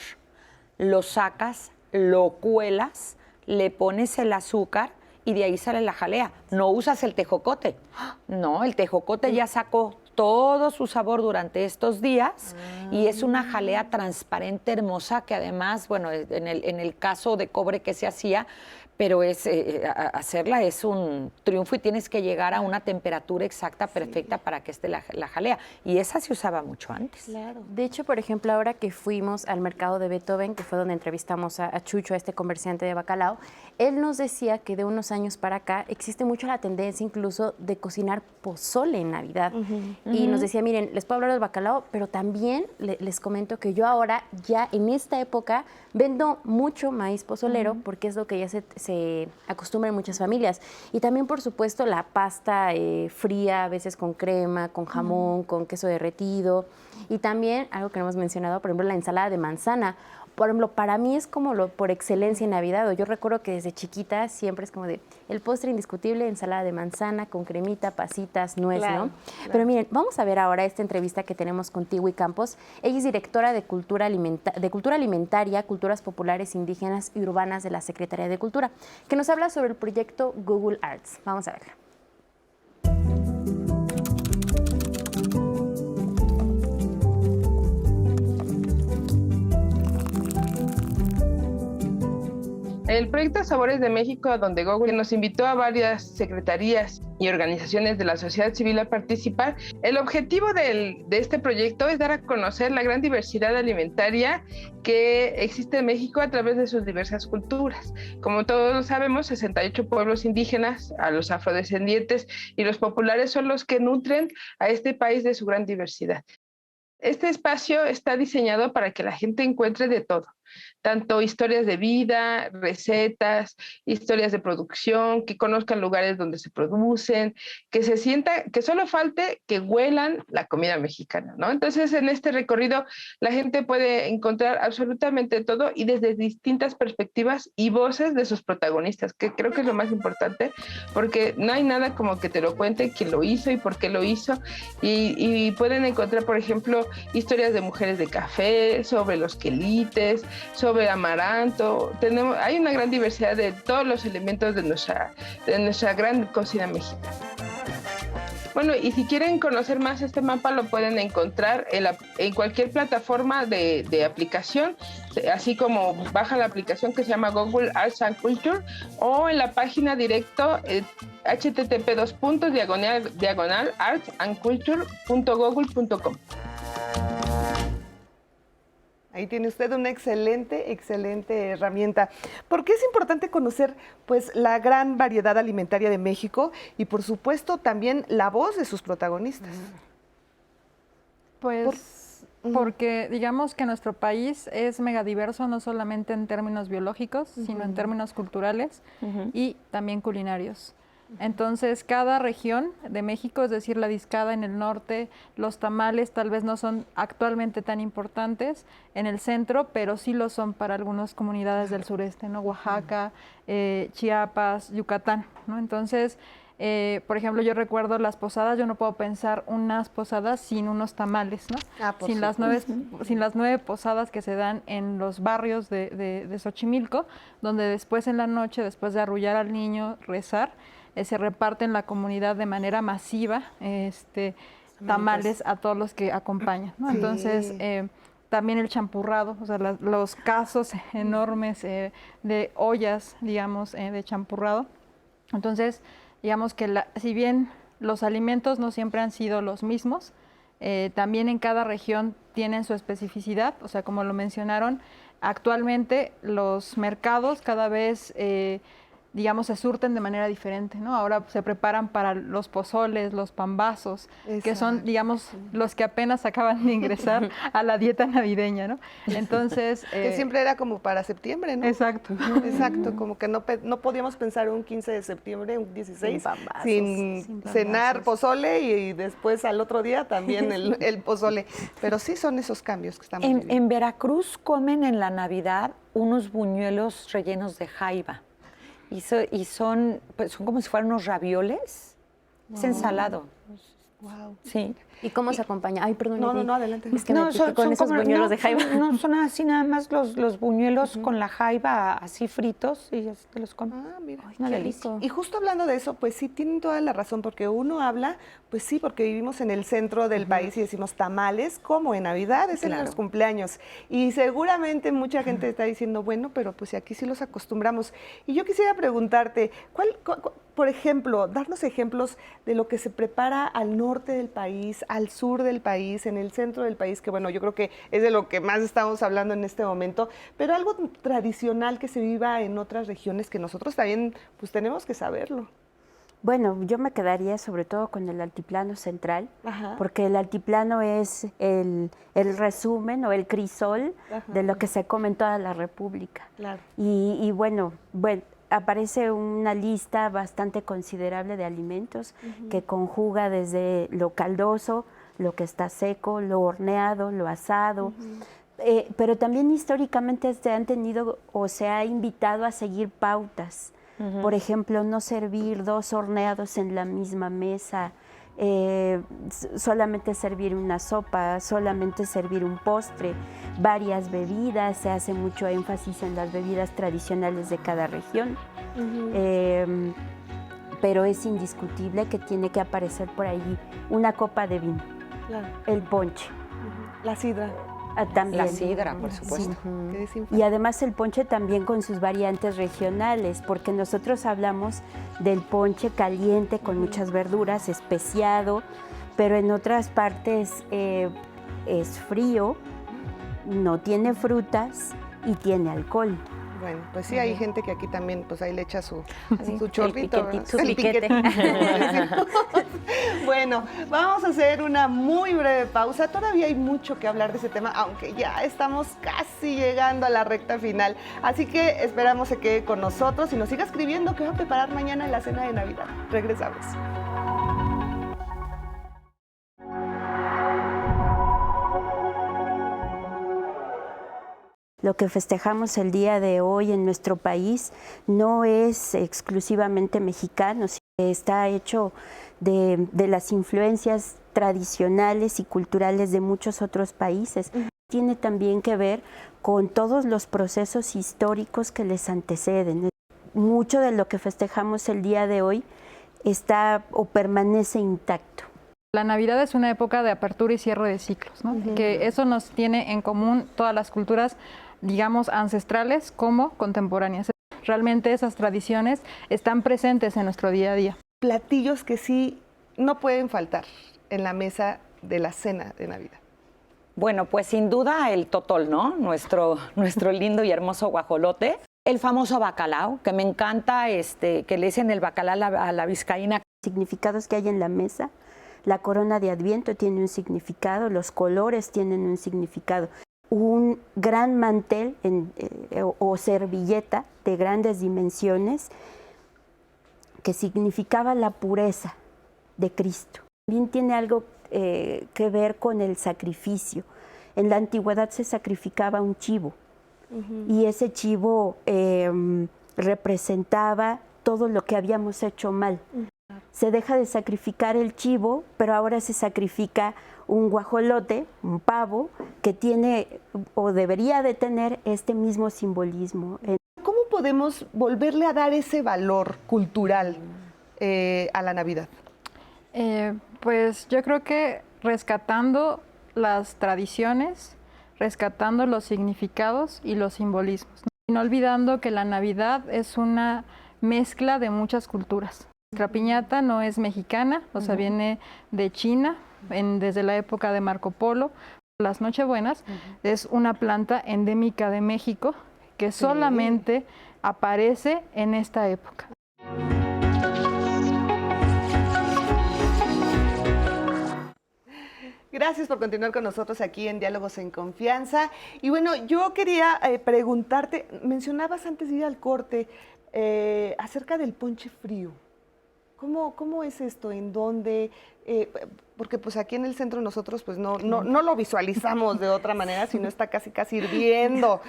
lo sacas, lo cuelas, le pones el azúcar y de ahí sale la jalea. No usas el tejocote. No, el tejocote ya sacó todo su sabor durante estos días y es una jalea transparente hermosa que además, bueno, en el caso de cobre que se hacía, pero hacerla es un triunfo y tienes que llegar a una temperatura exacta, perfecta para que esté la jalea. Y esa se usaba mucho antes. Claro. De hecho, por ejemplo, ahora que fuimos al mercado de Beethoven, que fue donde entrevistamos a Chucho, a este comerciante de bacalao, él nos decía que de unos años para acá existe mucho la tendencia incluso de cocinar pozole en Navidad. Y nos decía, miren, les puedo hablar del bacalao, pero también les comento que yo ahora ya en esta época vendo mucho maíz pozolero porque es lo que ya se acostumbra en muchas familias. Y también, por supuesto, la pasta fría, a veces con crema, con jamón, con queso derretido. Y también, algo que no hemos mencionado, por ejemplo, la ensalada de manzana. Por ejemplo, para mí es como lo por excelencia en Navidad. Yo recuerdo que desde chiquita siempre es como de el postre indiscutible, ensalada de manzana con cremita, pasitas, nuez, ¿no? Pero miren, vamos a ver ahora esta entrevista que tenemos con Tiwi Campos. Ella es directora de Cultura Alimentaria, Culturas Populares, Indígenas y Urbanas de la Secretaría de Cultura, que nos habla sobre el proyecto Google Arts. Vamos a verla. El proyecto Sabores de México, donde Google nos invitó a varias secretarías y organizaciones de la sociedad civil a participar, el objetivo de este proyecto es dar a conocer la gran diversidad alimentaria que existe en México a través de sus diversas culturas. Como todos lo sabemos, 68 pueblos indígenas, a los afrodescendientes y los populares son los que nutren a este país de su gran diversidad. Este espacio está diseñado para que la gente encuentre de todo, tanto historias de vida, recetas, historias de producción, que conozcan lugares donde se producen, que se sienta, que solo falte que huelan la comida mexicana, ¿no? Entonces, en este recorrido la gente puede encontrar absolutamente todo y desde distintas perspectivas y voces de sus protagonistas, que creo que es lo más importante, porque no hay nada como que te lo cuente quién lo hizo y por qué lo hizo, y pueden encontrar, por ejemplo, historias de mujeres de café, sobre los quelites, sobre amaranto. Hay una gran diversidad de todos los elementos de nuestra gran cocina mexicana. Bueno, y si quieren conocer más este mapa, lo pueden encontrar en cualquier plataforma de aplicación, así como baja la aplicación que se llama Google Arts and Culture, o en la página directo http://artsandculture.google.com. Ahí tiene usted una excelente herramienta. ¿Por qué es importante conocer pues, la gran variedad alimentaria de México y, por supuesto, también la voz de sus protagonistas? Pues porque digamos que nuestro país es megadiverso, no solamente en términos biológicos, sino en términos culturales y también culinarios. Entonces, cada región de México, es decir, la discada en el norte, los tamales tal vez no son actualmente tan importantes en el centro, pero sí lo son para algunas comunidades del sureste, ¿no? Oaxaca, Chiapas, Yucatán, ¿no? Entonces, por ejemplo, yo recuerdo las posadas, yo no puedo pensar unas posadas sin unos tamales, ¿no? Sin las 9 posadas que se dan en los barrios de Xochimilco, donde después en la noche, después de arrullar al niño, rezar, se reparte en la comunidad de manera masiva tamales a todos los que acompañan, ¿no? Entonces, también el champurrado, o sea, los casos enormes de ollas, digamos, de champurrado. Entonces, digamos que si bien los alimentos no siempre han sido los mismos, también en cada región tienen su especificidad, o sea, como lo mencionaron, actualmente los mercados cada vez digamos, se surten de manera diferente, ¿no? Ahora se preparan para los pozoles, los pambazos, que son, digamos, los que apenas acaban de ingresar a la dieta navideña, ¿no? Entonces... que siempre era como para septiembre, ¿no? Exacto. Exacto, como que no podíamos pensar un 15 de septiembre, un 16, sin cenar pozole y después al otro día también el pozole. Pero sí son esos cambios que estamos viviendo. En Veracruz comen en la Navidad unos buñuelos rellenos de jaiba. Y son como si fueran unos ravioles. Wow. Es ensalado. Wow. Sí. ¿Y cómo se acompaña? Ay, perdón. No, adelante. Es que no, son esos como, buñuelos de jaiba. No, son así nada más los buñuelos con la jaiba así fritos y te los comen. Ah, mira. Ay, una delicia. Y justo hablando de eso, pues sí, tienen toda la razón, porque uno habla, pues sí, porque vivimos en el centro del país y decimos tamales, como en Navidad, es en los cumpleaños. Y seguramente mucha gente está diciendo, bueno, pero pues aquí sí los acostumbramos. Y yo quisiera preguntarte, por ejemplo, darnos ejemplos de lo que se prepara al norte del país, al sur del país, en el centro del país, que bueno, yo creo que es de lo que más estamos hablando en este momento, pero algo tradicional que se viva en otras regiones que nosotros también pues tenemos que saberlo. Bueno, yo me quedaría sobre todo con el altiplano central, porque el altiplano es el resumen o el crisol de lo que se come en toda la República. Claro. Y bueno, aparece una lista bastante considerable de alimentos que conjuga desde lo caldoso, lo que está seco, lo horneado, lo asado, pero también históricamente se han tenido o se ha invitado a seguir pautas. Por ejemplo, no servir 2 horneados en la misma mesa, solamente servir una sopa, solamente servir un postre, varias bebidas, se hace mucho énfasis en las bebidas tradicionales de cada región, pero es indiscutible que tiene que aparecer por ahí una copa de vino, el ponche, la sidra. También. La sidra, por supuesto. Sí. Y además el ponche también con sus variantes regionales, porque nosotros hablamos del ponche caliente con muchas verduras, especiado, pero en otras partes es frío, no tiene frutas y tiene alcohol. Bueno, pues sí, hay gente que aquí también, pues ahí le echa su chorrito. Su piquete. Bueno, vamos a hacer una muy breve pausa. Todavía hay mucho que hablar de ese tema, aunque ya estamos casi llegando a la recta final. Así que esperamos se quede con nosotros y nos siga escribiendo qué va a preparar mañana en la cena de Navidad. Regresamos. Lo que festejamos el día de hoy en nuestro país no es exclusivamente mexicano, está hecho de las influencias tradicionales y culturales de muchos otros países. Tiene también que ver con todos los procesos históricos que les anteceden. Mucho de lo que festejamos el día de hoy está o permanece intacto. La Navidad es una época de apertura y cierre de ciclos, ¿no? Que eso nos tiene en común todas las culturas, digamos, ancestrales como contemporáneas. Realmente esas tradiciones están presentes en nuestro día a día. Platillos que sí no pueden faltar en la mesa de la cena de Navidad. Bueno, pues sin duda el totol, ¿no? Nuestro lindo y hermoso guajolote. El famoso bacalao, que me encanta, que le dicen el bacalao a la vizcaína. Significados que hay en la mesa. La corona de Adviento tiene un significado, los colores tienen un significado. Un gran mantel o servilleta de grandes dimensiones que significaba la pureza de Cristo. También tiene algo que ver con el sacrificio. En la antigüedad se sacrificaba un chivo y ese chivo representaba todo lo que habíamos hecho mal. Se deja de sacrificar el chivo, pero ahora se sacrifica un guajolote, un pavo, que tiene o debería de tener este mismo simbolismo. ¿Cómo podemos volverle a dar ese valor cultural a la Navidad? Pues yo creo que rescatando las tradiciones, rescatando los significados y los simbolismos, ¿no? Y no olvidando que la Navidad es una mezcla de muchas culturas. Nuestra piñata no es mexicana, o sea, viene de China, desde la época de Marco Polo. Las Nochebuenas es una planta endémica de México que solamente aparece en esta época. Gracias por continuar con nosotros aquí en Diálogos en Confianza. Y bueno, yo quería preguntarte, mencionabas antes de ir al corte acerca del ponche frío. ¿Cómo es esto? ¿En dónde? Porque pues aquí en el centro nosotros pues no lo visualizamos de otra manera, sino está casi hirviendo.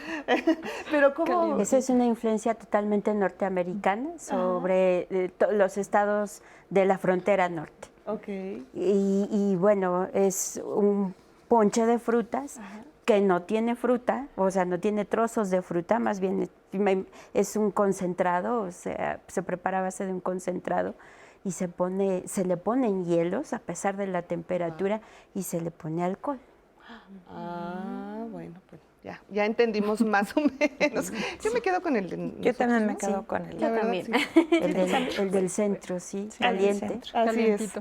Pero ¿cómo? Esa es una influencia totalmente norteamericana sobre los estados de la frontera norte. Okay. Y bueno, es un ponche de frutas que no tiene fruta, o sea, no tiene trozos de fruta, más bien es un concentrado, o sea, se prepara a base de un concentrado y se le ponen hielos a pesar de la temperatura y se le pone alcohol. Bueno, pues ya entendimos más o menos. Yo me quedo con el de Yo también me quedo con el de Yo también. Sí. El del centro, sí, caliente. Así es.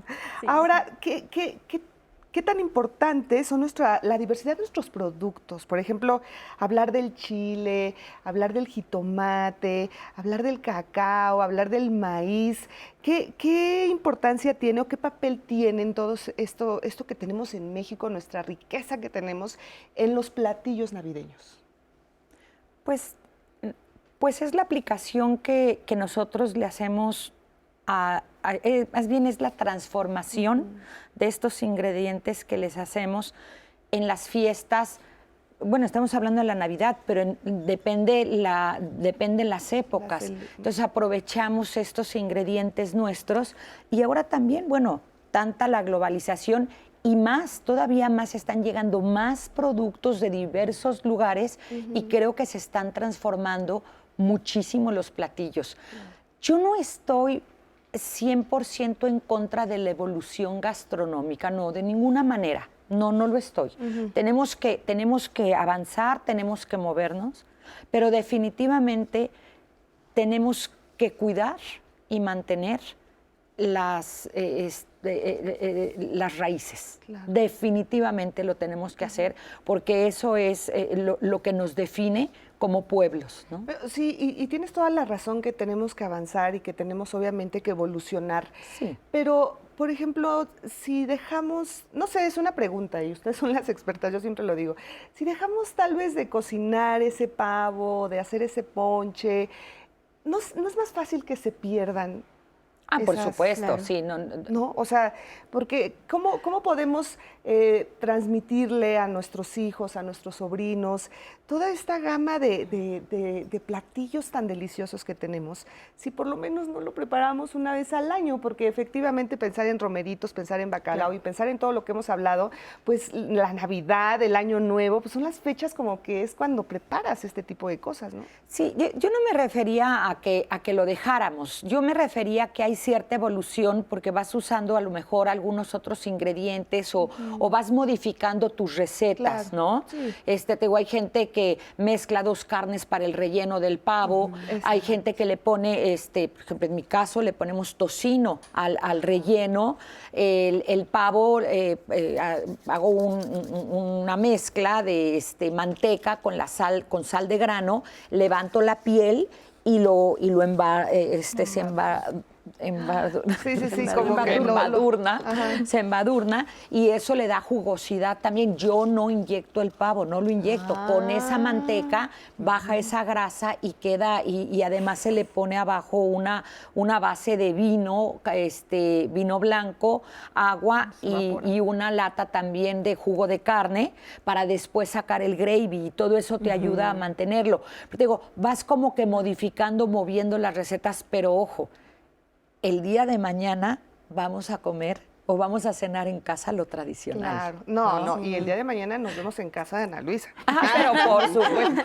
Ahora, ¿qué tan importantes son la diversidad de nuestros productos? Por ejemplo, hablar del chile, hablar del jitomate, hablar del cacao, hablar del maíz. ¿Qué importancia tiene o qué papel tienen todo esto que tenemos en México, nuestra riqueza que tenemos en los platillos navideños? Pues es la aplicación que nosotros le hacemos más bien es la transformación de estos ingredientes que les hacemos en las fiestas. Bueno, estamos hablando de la Navidad, pero depende las épocas. Entonces aprovechamos estos ingredientes nuestros y ahora también, bueno, tanta la globalización y todavía más están llegando más productos de diversos lugares y creo que se están transformando muchísimo los platillos. Yo no estoy 100% en contra de la evolución gastronómica, no, de ninguna manera, no lo estoy. Tenemos que avanzar, tenemos que movernos, pero definitivamente tenemos que cuidar y mantener las raíces. Claro. Definitivamente lo tenemos que hacer porque eso es lo que nos define como pueblos, ¿no? Sí, y tienes toda la razón que tenemos que avanzar y que tenemos obviamente que evolucionar. Sí. Pero, por ejemplo, si dejamos, no sé, es una pregunta y ustedes son las expertas, yo siempre lo digo, si dejamos tal vez de cocinar ese pavo, de hacer ese ponche, ¿no es más fácil que se pierdan? Por supuesto, claro. Sí. No, o sea, porque ¿cómo podemos transmitirle a nuestros hijos, a nuestros sobrinos, toda esta gama de platillos tan deliciosos que tenemos, si por lo menos no lo preparamos una vez al año? Porque efectivamente pensar en romeritos, pensar en bacalao y pensar en todo lo que hemos hablado, pues la Navidad, el Año Nuevo, pues son las fechas como que es cuando preparas este tipo de cosas, ¿no? Sí, yo no me refería a que lo dejáramos, yo me refería a que hay cierta evolución porque vas usando a lo mejor algunos otros ingredientes o vas modificando tus recetas, ¿no? Sí. Hay gente que mezcla 2 carnes para el relleno del pavo, hay gente que le pone, por ejemplo, en mi caso le ponemos tocino al relleno, el pavo, hago una mezcla de manteca con sal de grano, levanto la piel y lo se embadurna y eso le da jugosidad también. Yo no inyecto el pavo, no lo inyecto. Con esa manteca baja esa grasa y queda, y además se le pone abajo una base de vino, vino blanco, agua y una lata también de jugo de carne para después sacar el gravy y todo eso te ayuda a mantenerlo. Pero te digo, vas como que modificando, moviendo las recetas, pero ojo, el día de mañana vamos a comer o vamos a cenar en casa lo tradicional. Claro, no, y el día de mañana nos vemos en casa de Ana Luisa. Pero por supuesto.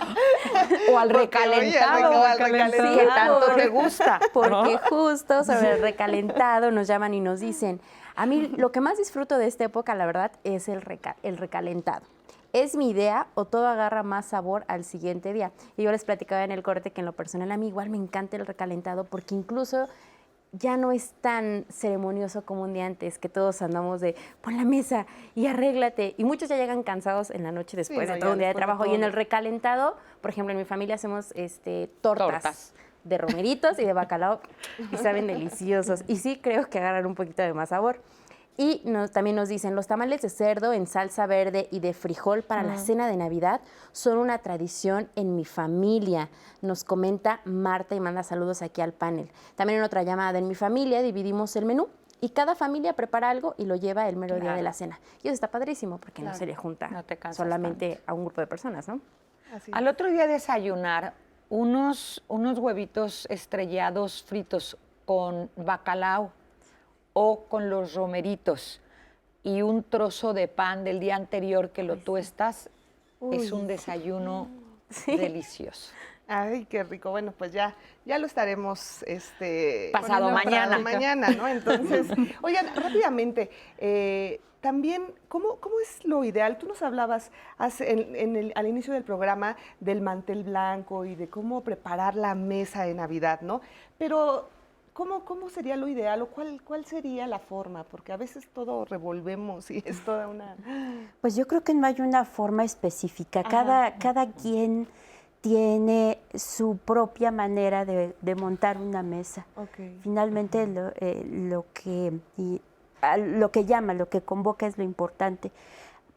O al recalentado, que tanto te gusta. Porque justo sobre el recalentado nos llaman y nos dicen, a mí lo que más disfruto de esta época, la verdad, es el recalentado. ¿Es mi idea o todo agarra más sabor al siguiente día? Y yo les platicaba en el corte que en lo personal a mí igual me encanta el recalentado porque incluso ya no es tan ceremonioso como un día antes, que todos andamos de pon la mesa y arréglate. Y muchos ya llegan cansados en la noche después de todo un día de trabajo. Y en el recalentado, por ejemplo, en mi familia hacemos tortas de romeritos y de bacalao y saben deliciosos. Y sí creo que agarran un poquito de más sabor. Y también nos dicen, los tamales de cerdo en salsa verde y de frijol para la cena de Navidad son una tradición en mi familia. Nos comenta Marta y manda saludos aquí al panel. También en otra llamada, en mi familia dividimos el menú y cada familia prepara algo y lo lleva el mero día de la cena. Y eso está padrísimo porque no se le junta solamente a un grupo de personas, ¿no? Así. Al otro día desayunar unos huevitos estrellados fritos con bacalao o con los romeritos y un trozo de pan del día anterior que lo tuestas, es un desayuno delicioso. Ay, qué rico. Bueno, pues ya lo estaremos pasado mañana, ¿no? Entonces, oigan, rápidamente, también, ¿cómo es lo ideal? Tú nos hablabas al inicio del programa del mantel blanco y de cómo preparar la mesa de Navidad, ¿no? Pero ¿cómo sería lo ideal o cuál sería la forma? Porque a veces todo revolvemos y es toda una... Pues yo creo que no hay una forma específica. Cada quien tiene su propia manera de montar una mesa. Okay. Finalmente lo que llama, lo que convoca es lo importante.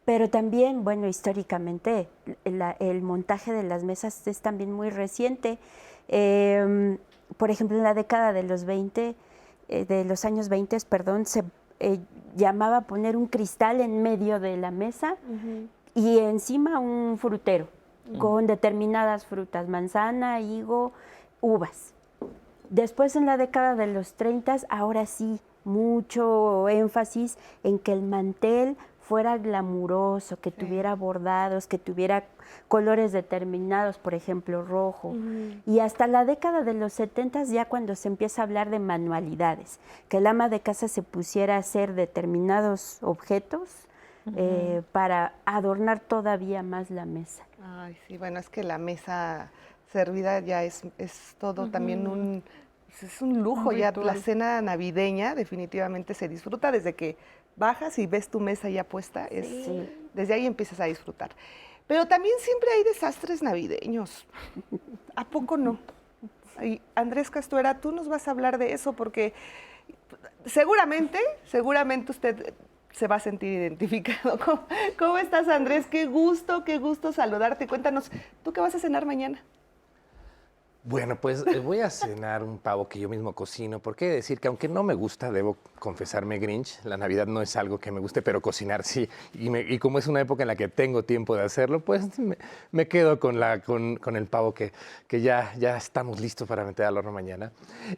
Pero también, bueno, históricamente el montaje de las mesas es también muy reciente. Por ejemplo, en la década de los años 20, se llamaba poner un cristal en medio de la mesa y encima un frutero con determinadas frutas, manzana, higo, uvas. Después, en la década de los 30, ahora sí, mucho énfasis en que el mantel fuera glamuroso, que tuviera bordados, que tuviera colores determinados, por ejemplo, rojo. Y hasta la década de los 70 ya cuando se empieza a hablar de manualidades, que el ama de casa se pusiera a hacer determinados objetos para adornar todavía más la mesa. Ay, sí, bueno, es que la mesa servida ya es todo también es un lujo, ya la cena navideña definitivamente se disfruta desde que bajas y ves tu mesa ya puesta, desde ahí empiezas a disfrutar. Pero también siempre hay desastres navideños, ¿a poco no? Y Andrés Castuera, tú nos vas a hablar de eso porque seguramente usted se va a sentir identificado. ¿Cómo estás, Andrés? Qué gusto saludarte. Cuéntanos, ¿tú qué vas a cenar mañana? Bueno, pues voy a cenar un pavo que yo mismo cocino, porque he de decir que aunque no me gusta, debo confesarme Grinch, la Navidad no es algo que me guste, pero cocinar sí, y como es una época en la que tengo tiempo de hacerlo, pues me quedo con el pavo que ya estamos listos para meter al horno mañana.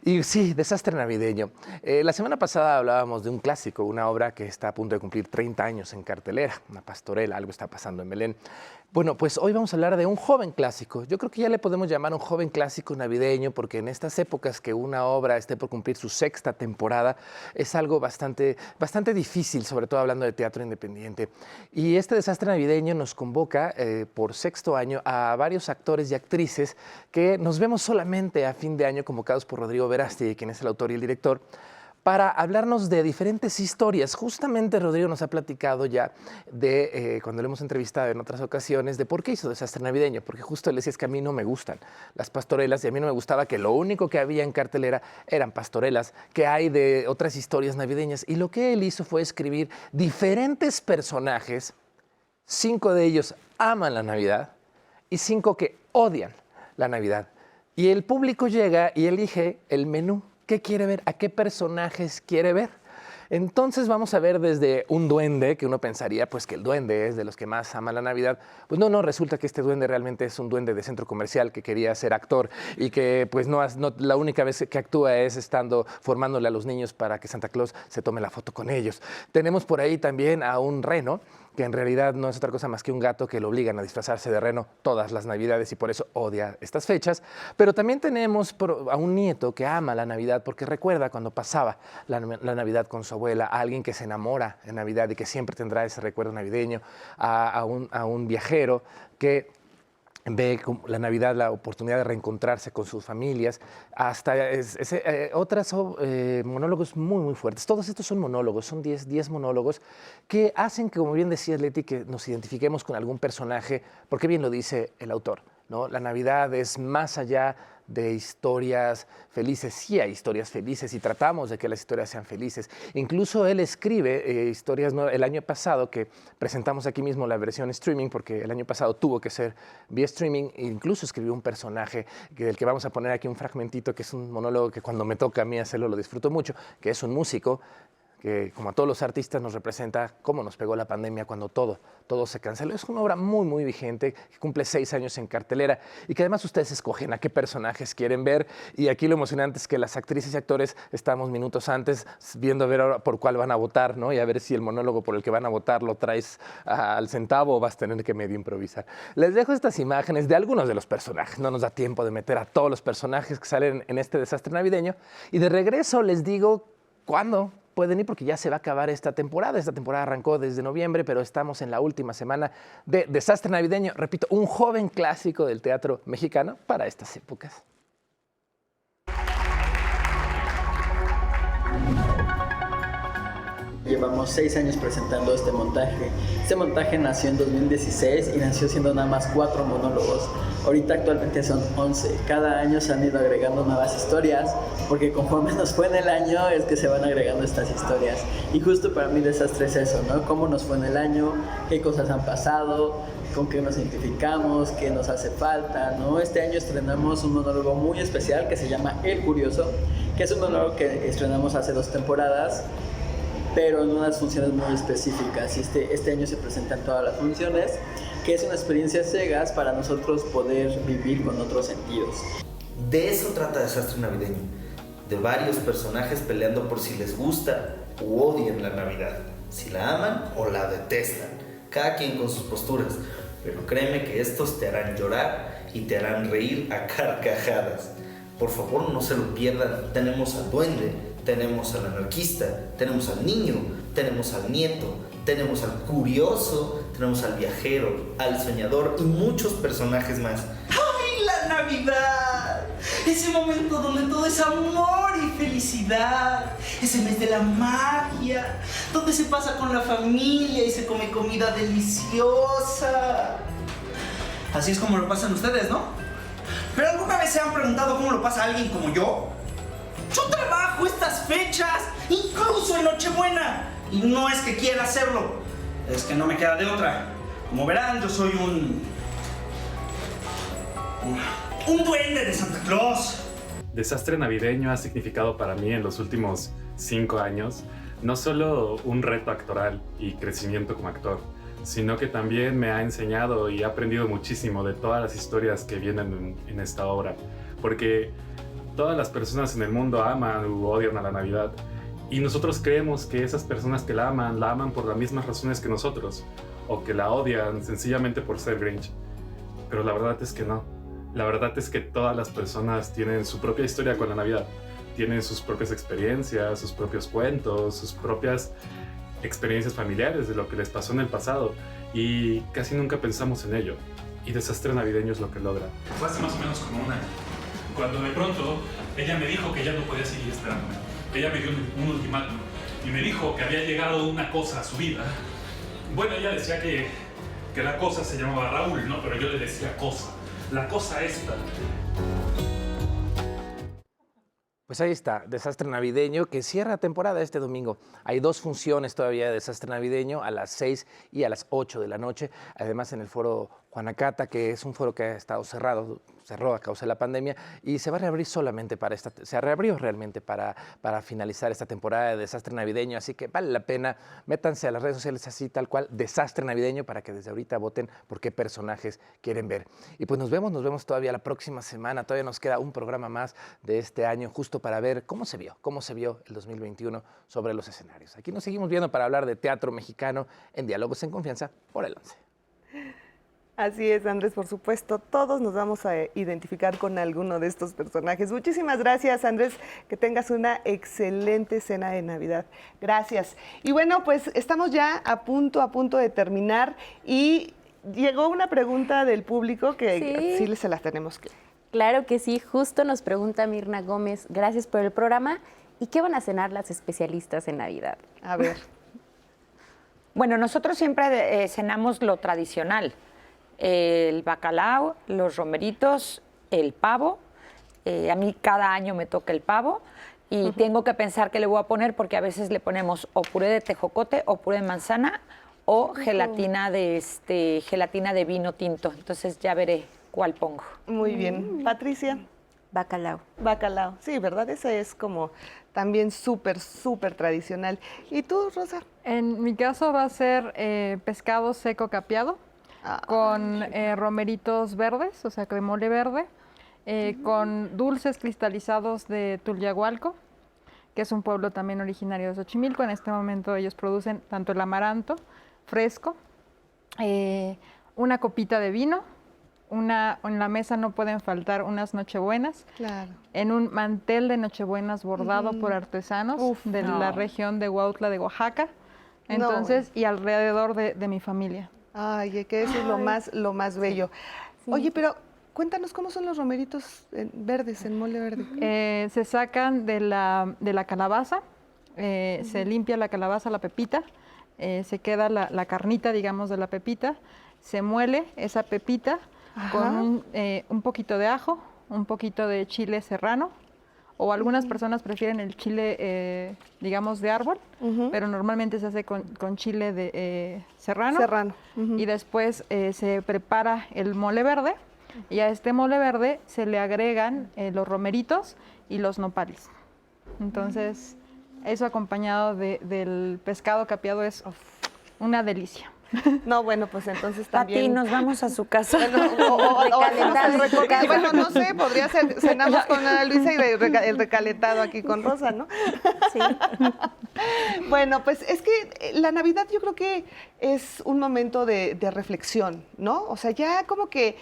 Y sí, desastre navideño. La semana pasada hablábamos de un clásico, una obra que está a punto de cumplir 30 años en cartelera, una pastorela, algo está pasando en Belén. Bueno, pues hoy vamos a hablar de un joven clásico. Yo creo que ya le podemos llamar un joven clásico navideño porque en estas épocas que una obra esté por cumplir su 6ª temporada es algo bastante difícil, sobre todo hablando de teatro independiente. Y este desastre navideño nos convoca por 6º año a varios actores y actrices que nos vemos solamente a fin de año convocados por Rodrigo Verástegui, quien es el autor y el director, para hablarnos de diferentes historias. Justamente Rodrigo nos ha platicado ya de, cuando le hemos entrevistado en otras ocasiones, de por qué hizo Desastre Navideño, porque justo él decía, es que a mí no me gustan las pastorelas y a mí no me gustaba que lo único que había en cartelera eran pastorelas, que hay de otras historias navideñas. Y lo que él hizo fue escribir diferentes personajes, 5 de ellos aman la Navidad y 5 que odian la Navidad. Y el público llega y elige el menú. ¿Qué quiere ver? ¿A qué personajes quiere ver? Entonces vamos a ver desde un duende, que uno pensaría pues que el duende es de los que más ama la Navidad. Pues no, resulta que este duende realmente es un duende de centro comercial que quería ser actor y que pues no, la única vez que actúa es estando formándole a los niños para que Santa Claus se tome la foto con ellos. Tenemos por ahí también a un reno, que en realidad no es otra cosa más que un gato que lo obligan a disfrazarse de reno todas las Navidades y por eso odia estas fechas. Pero también tenemos a un nieto que ama la Navidad porque recuerda cuando pasaba la Navidad con su abuela, a alguien que se enamora en Navidad y que siempre tendrá ese recuerdo navideño, a un viajero que ve la Navidad la oportunidad de reencontrarse con sus familias, hasta otros monólogos muy, muy fuertes. Todos estos son monólogos, son 10 monólogos que hacen que, como bien decía Leti, que nos identifiquemos con algún personaje, porque bien lo dice el autor, ¿no? La Navidad es más allá de historias felices. Sí hay historias felices y tratamos de que las historias sean felices. Incluso él escribe historias nuevas. El año pasado, que presentamos aquí mismo la versión streaming, porque el año pasado tuvo que ser vía streaming, incluso escribió un personaje del que vamos a poner aquí un fragmentito, que es un monólogo que cuando me toca a mí hacerlo lo disfruto mucho, que es un músico que, como a todos los artistas, nos representa cómo nos pegó la pandemia cuando todo se canceló. Es una obra muy, muy vigente, que cumple 6 años en cartelera y que además ustedes escogen a qué personajes quieren ver. Y aquí lo emocionante es que las actrices y actores estamos minutos antes viendo a ver ahora por cuál van a votar, ¿no? Y a ver si el monólogo por el que van a votar lo traes al centavo o vas a tener que medio improvisar. Les dejo estas imágenes de algunos de los personajes. No nos da tiempo de meter a todos los personajes que salen en este Desastre Navideño. Y de regreso les digo cuándo pueden ir, porque ya se va a acabar esta temporada. Esta temporada arrancó desde noviembre, pero estamos en la última semana de Desastre Navideño. Repito, un joven clásico del teatro mexicano para estas épocas. Llevamos 6 años presentando este montaje. Este montaje nació en 2016 y nació siendo nada más 4 monólogos. Ahorita actualmente son 11. Cada año se han ido agregando nuevas historias, porque conforme nos fue en el año es que se van agregando estas historias. Y justo para mí Desastre es eso, ¿no? Cómo nos fue en el año, qué cosas han pasado, con qué nos identificamos, qué nos hace falta, ¿no? Este año estrenamos un monólogo muy especial que se llama El Curioso, que es un monólogo que estrenamos hace 2 temporadas, pero en unas funciones muy específicas. Y este año se presentan todas las funciones, que es una experiencia ciegas para nosotros poder vivir con otros sentidos. De eso trata Desastre Navideño, de varios personajes peleando por si les gusta u odian la Navidad, si la aman o la detestan, cada quien con sus posturas, pero créeme que estos te harán llorar y te harán reír a carcajadas. Por favor, no se lo pierdan. Tenemos al duende, tenemos al anarquista, tenemos al niño, tenemos al nieto, tenemos al curioso, tenemos al viajero, al soñador y muchos personajes más. ¡Ay, la Navidad! Ese momento donde todo es amor y felicidad. Ese mes de la magia, donde se pasa con la familia y se come comida deliciosa. Así es como lo pasan ustedes, ¿no? ¿Pero alguna vez se han preguntado cómo lo pasa alguien como yo? Yo trabajo estas fechas, incluso en Nochebuena. Y no es que quiera hacerlo, es que no me queda de otra. Como verán, yo soy un duende de Santa Claus. Desastre Navideño ha significado para mí en los últimos 5 años no solo un reto actoral y crecimiento como actor, sino que también me ha enseñado y he aprendido muchísimo de todas las historias que vienen en esta obra. Porque todas las personas en el mundo aman u odian a la Navidad. Y nosotros creemos que esas personas que la aman por las mismas razones que nosotros, o que la odian sencillamente por ser Grinch. Pero la verdad es que no. La verdad es que todas las personas tienen su propia historia con la Navidad. Tienen sus propias experiencias, sus propios cuentos, sus propias experiencias familiares de lo que les pasó en el pasado. Y casi nunca pensamos en ello. Y Desastre Navideño es lo que logra. Fue hace más o menos como un año, cuando de pronto ella me dijo que ya no podía seguir esperándome. ella me dio un ultimátum y me dijo que había llegado una cosa a su vida. Bueno, ella decía que la cosa se llamaba Raúl, ¿no? Pero yo le decía cosa. La cosa esta. Pues ahí está, Desastre Navideño, que cierra temporada este domingo. Hay 2 funciones todavía de Desastre Navideño, a las 6 y a las 8 de la noche. Además, en el Foro Juanacata, que es un foro que ha estado cerró a causa de la pandemia y se va a reabrir solamente se reabrió realmente para finalizar esta temporada de Desastre Navideño, así que vale la pena, métanse a las redes sociales así tal cual, Desastre Navideño, para que desde ahorita voten por qué personajes quieren ver. Y pues nos vemos todavía la próxima semana, todavía nos queda un programa más de este año justo para ver cómo se vio el 2021 sobre los escenarios. Aquí nos seguimos viendo para hablar de teatro mexicano en Diálogos en Confianza por el 11. Así es, Andrés, por supuesto, todos nos vamos a identificar con alguno de estos personajes. Muchísimas gracias, Andrés, que tengas una excelente cena de Navidad. Gracias. Y bueno, pues estamos ya a punto de terminar y llegó una pregunta del público que sí se las tenemos que... Claro que sí, justo nos pregunta Mirna Gómez, gracias por el programa, ¿y qué van a cenar las especialistas en Navidad? A ver. Bueno, nosotros siempre cenamos lo tradicional. El bacalao, los romeritos, el pavo. A mí cada año me toca el pavo y tengo que pensar qué le voy a poner porque a veces le ponemos o puré de tejocote o puré de manzana o gelatina de vino tinto. Entonces ya veré cuál pongo. Muy bien. Patricia. Bacalao. Bacalao, sí, ¿verdad? Ese es como también súper tradicional. ¿Y tú, Rosa? En mi caso va a ser pescado seco capeado. Con romeritos verdes, o sea, de mole verde, con dulces cristalizados de Tulyahualco, que es un pueblo también originario de Xochimilco. En este momento ellos producen tanto el amaranto fresco, una copita de vino, en la mesa no pueden faltar unas nochebuenas, claro, en un mantel de nochebuenas bordado por artesanos de la región de Huautla de Oaxaca, entonces, y alrededor de mi familia. Ay, que eso es lo más bello. Sí. Oye, pero cuéntanos cómo son los romeritos verdes, en mole verde. Se sacan de la calabaza, se limpia la calabaza, la pepita, se queda la carnita, digamos, de la pepita, se muele esa pepita con un poquito de ajo, un poquito de chile serrano, o algunas personas prefieren el chile, digamos, de árbol, pero normalmente se hace con chile de serrano. Y después se prepara el mole verde, y a este mole verde se le agregan los romeritos y los nopales. Entonces, eso acompañado del pescado capeado es una delicia. No, bueno, pues entonces también... Pati, nos vamos a su casa. Bueno, no sé, podría ser, cenamos con Ana Luisa y el recalentado aquí con Rosa, ¿no? Sí. Bueno, pues es que la Navidad yo creo que es un momento de reflexión, ¿no? O sea, ya como que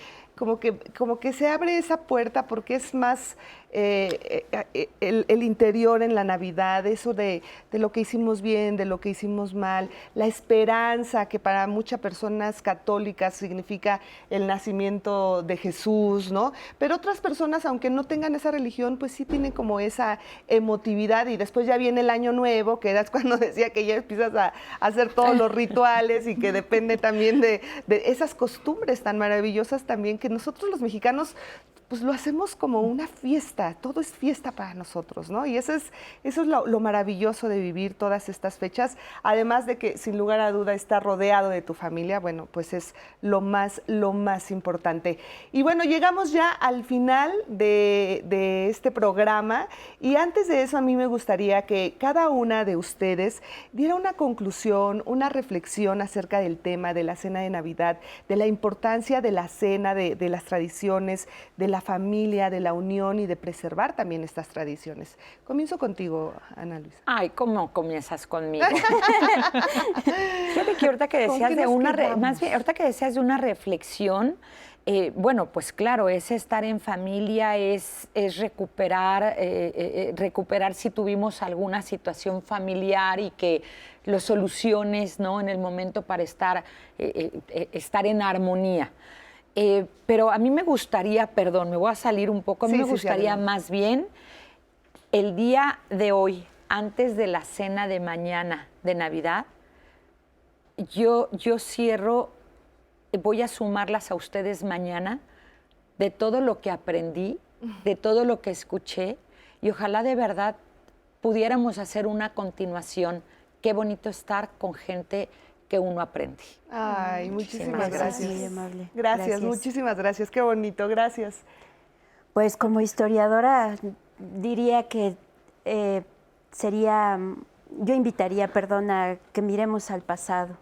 se abre esa puerta porque es más el interior en la Navidad, eso de lo que hicimos bien, de lo que hicimos mal, la esperanza que para muchas personas católicas significa el nacimiento de Jesús, ¿no? Pero otras personas, aunque no tengan esa religión, pues sí tienen como esa emotividad y después ya viene el Año Nuevo, que era cuando decía que ya empiezas a hacer todos los rituales y que depende también de esas costumbres tan maravillosas también que nosotros los mexicanos pues lo hacemos como una fiesta, todo es fiesta para nosotros, ¿no? Y eso es lo maravilloso de vivir todas estas fechas, además de que sin lugar a duda estar rodeado de tu familia, bueno, pues es lo más importante. Y bueno, llegamos ya al final de este programa y antes de eso a mí me gustaría que cada una de ustedes diera una conclusión, una reflexión acerca del tema de la cena de Navidad, de la importancia de la cena, de las tradiciones, de la familia, de la unión y de preservar también estas tradiciones. Comienzo contigo, Ana Luisa. Ay, ¿cómo comienzas conmigo? Fíjate que ahorita que decías de una reflexión, bueno, pues claro, es estar en familia, es recuperar si tuvimos alguna situación familiar y que lo soluciones, ¿no? En el momento para estar en armonía. Pero a mí me gustaría, me voy a salir un poco, a mí me gustaría más bien el día de hoy, antes de la cena de mañana de Navidad, yo cierro, voy a sumarlas a ustedes mañana de todo lo que aprendí, de todo lo que escuché, y ojalá de verdad pudiéramos hacer una continuación. Qué bonito estar con gente que uno aprende. Ay, muchísimas gracias. Muy amable. Gracias, muchísimas gracias. Qué bonito, gracias. Pues como historiadora diría que yo invitaría, a que miremos al pasado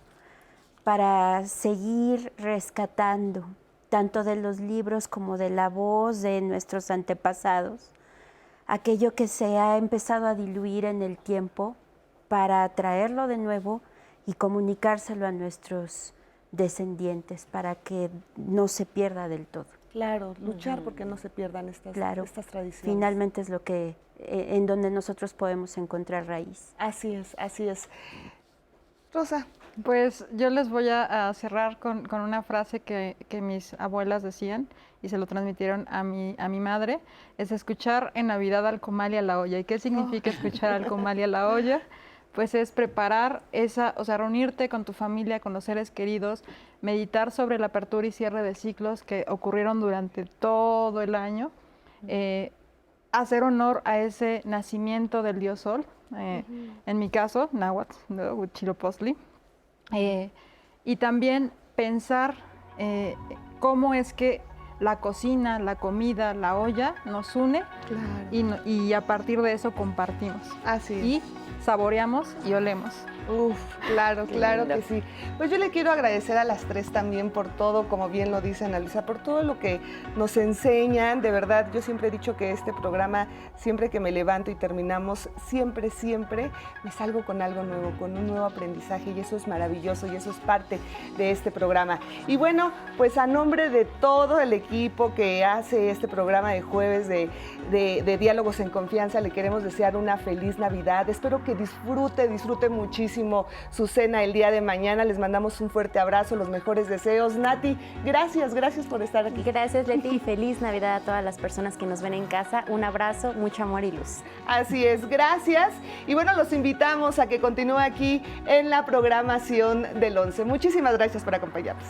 para seguir rescatando tanto de los libros como de la voz de nuestros antepasados, aquello que se ha empezado a diluir en el tiempo, para traerlo de nuevo y comunicárselo a nuestros descendientes para que no se pierda del todo. Claro, luchar porque no se pierdan estas tradiciones. Finalmente es lo que en donde nosotros podemos encontrar raíz. Así es, así es. Rosa. Pues yo les voy a cerrar con una frase que mis abuelas decían y se lo transmitieron a mi madre, es escuchar en Navidad al comal y a la olla. ¿Y qué significa escuchar al comal y a la olla? Pues es preparar reunirte con tu familia, con los seres queridos, meditar sobre la apertura y cierre de ciclos que ocurrieron durante todo el año, hacer honor a ese nacimiento del dios Sol, en mi caso, Náhuatl, Huitzilopochtli, y también pensar cómo es que la cocina, la comida, la olla nos une, y a partir de eso compartimos. Así es. Y saboreamos y olemos. Uf, claro que sí. Pues yo le quiero agradecer a las tres también por todo, como bien lo dice Ana Luisa, por todo lo que nos enseñan. De verdad, yo siempre he dicho que este programa, siempre que me levanto y terminamos, siempre me salgo con algo nuevo, con un nuevo aprendizaje, y eso es maravilloso y eso es parte de este programa. Y bueno, pues a nombre de todo el equipo que hace este programa de jueves de Diálogos en Confianza, le queremos desear una feliz Navidad. Espero que disfrute muchísimo su cena el día de mañana. Les mandamos un fuerte abrazo, los mejores deseos. Nati, gracias por estar aquí. Gracias, Leti, y feliz Navidad a todas las personas que nos ven en casa. Un abrazo, mucho amor y luz. Así es, gracias. Y bueno, los invitamos a que continúe aquí en la programación del 11. Muchísimas gracias por acompañarnos.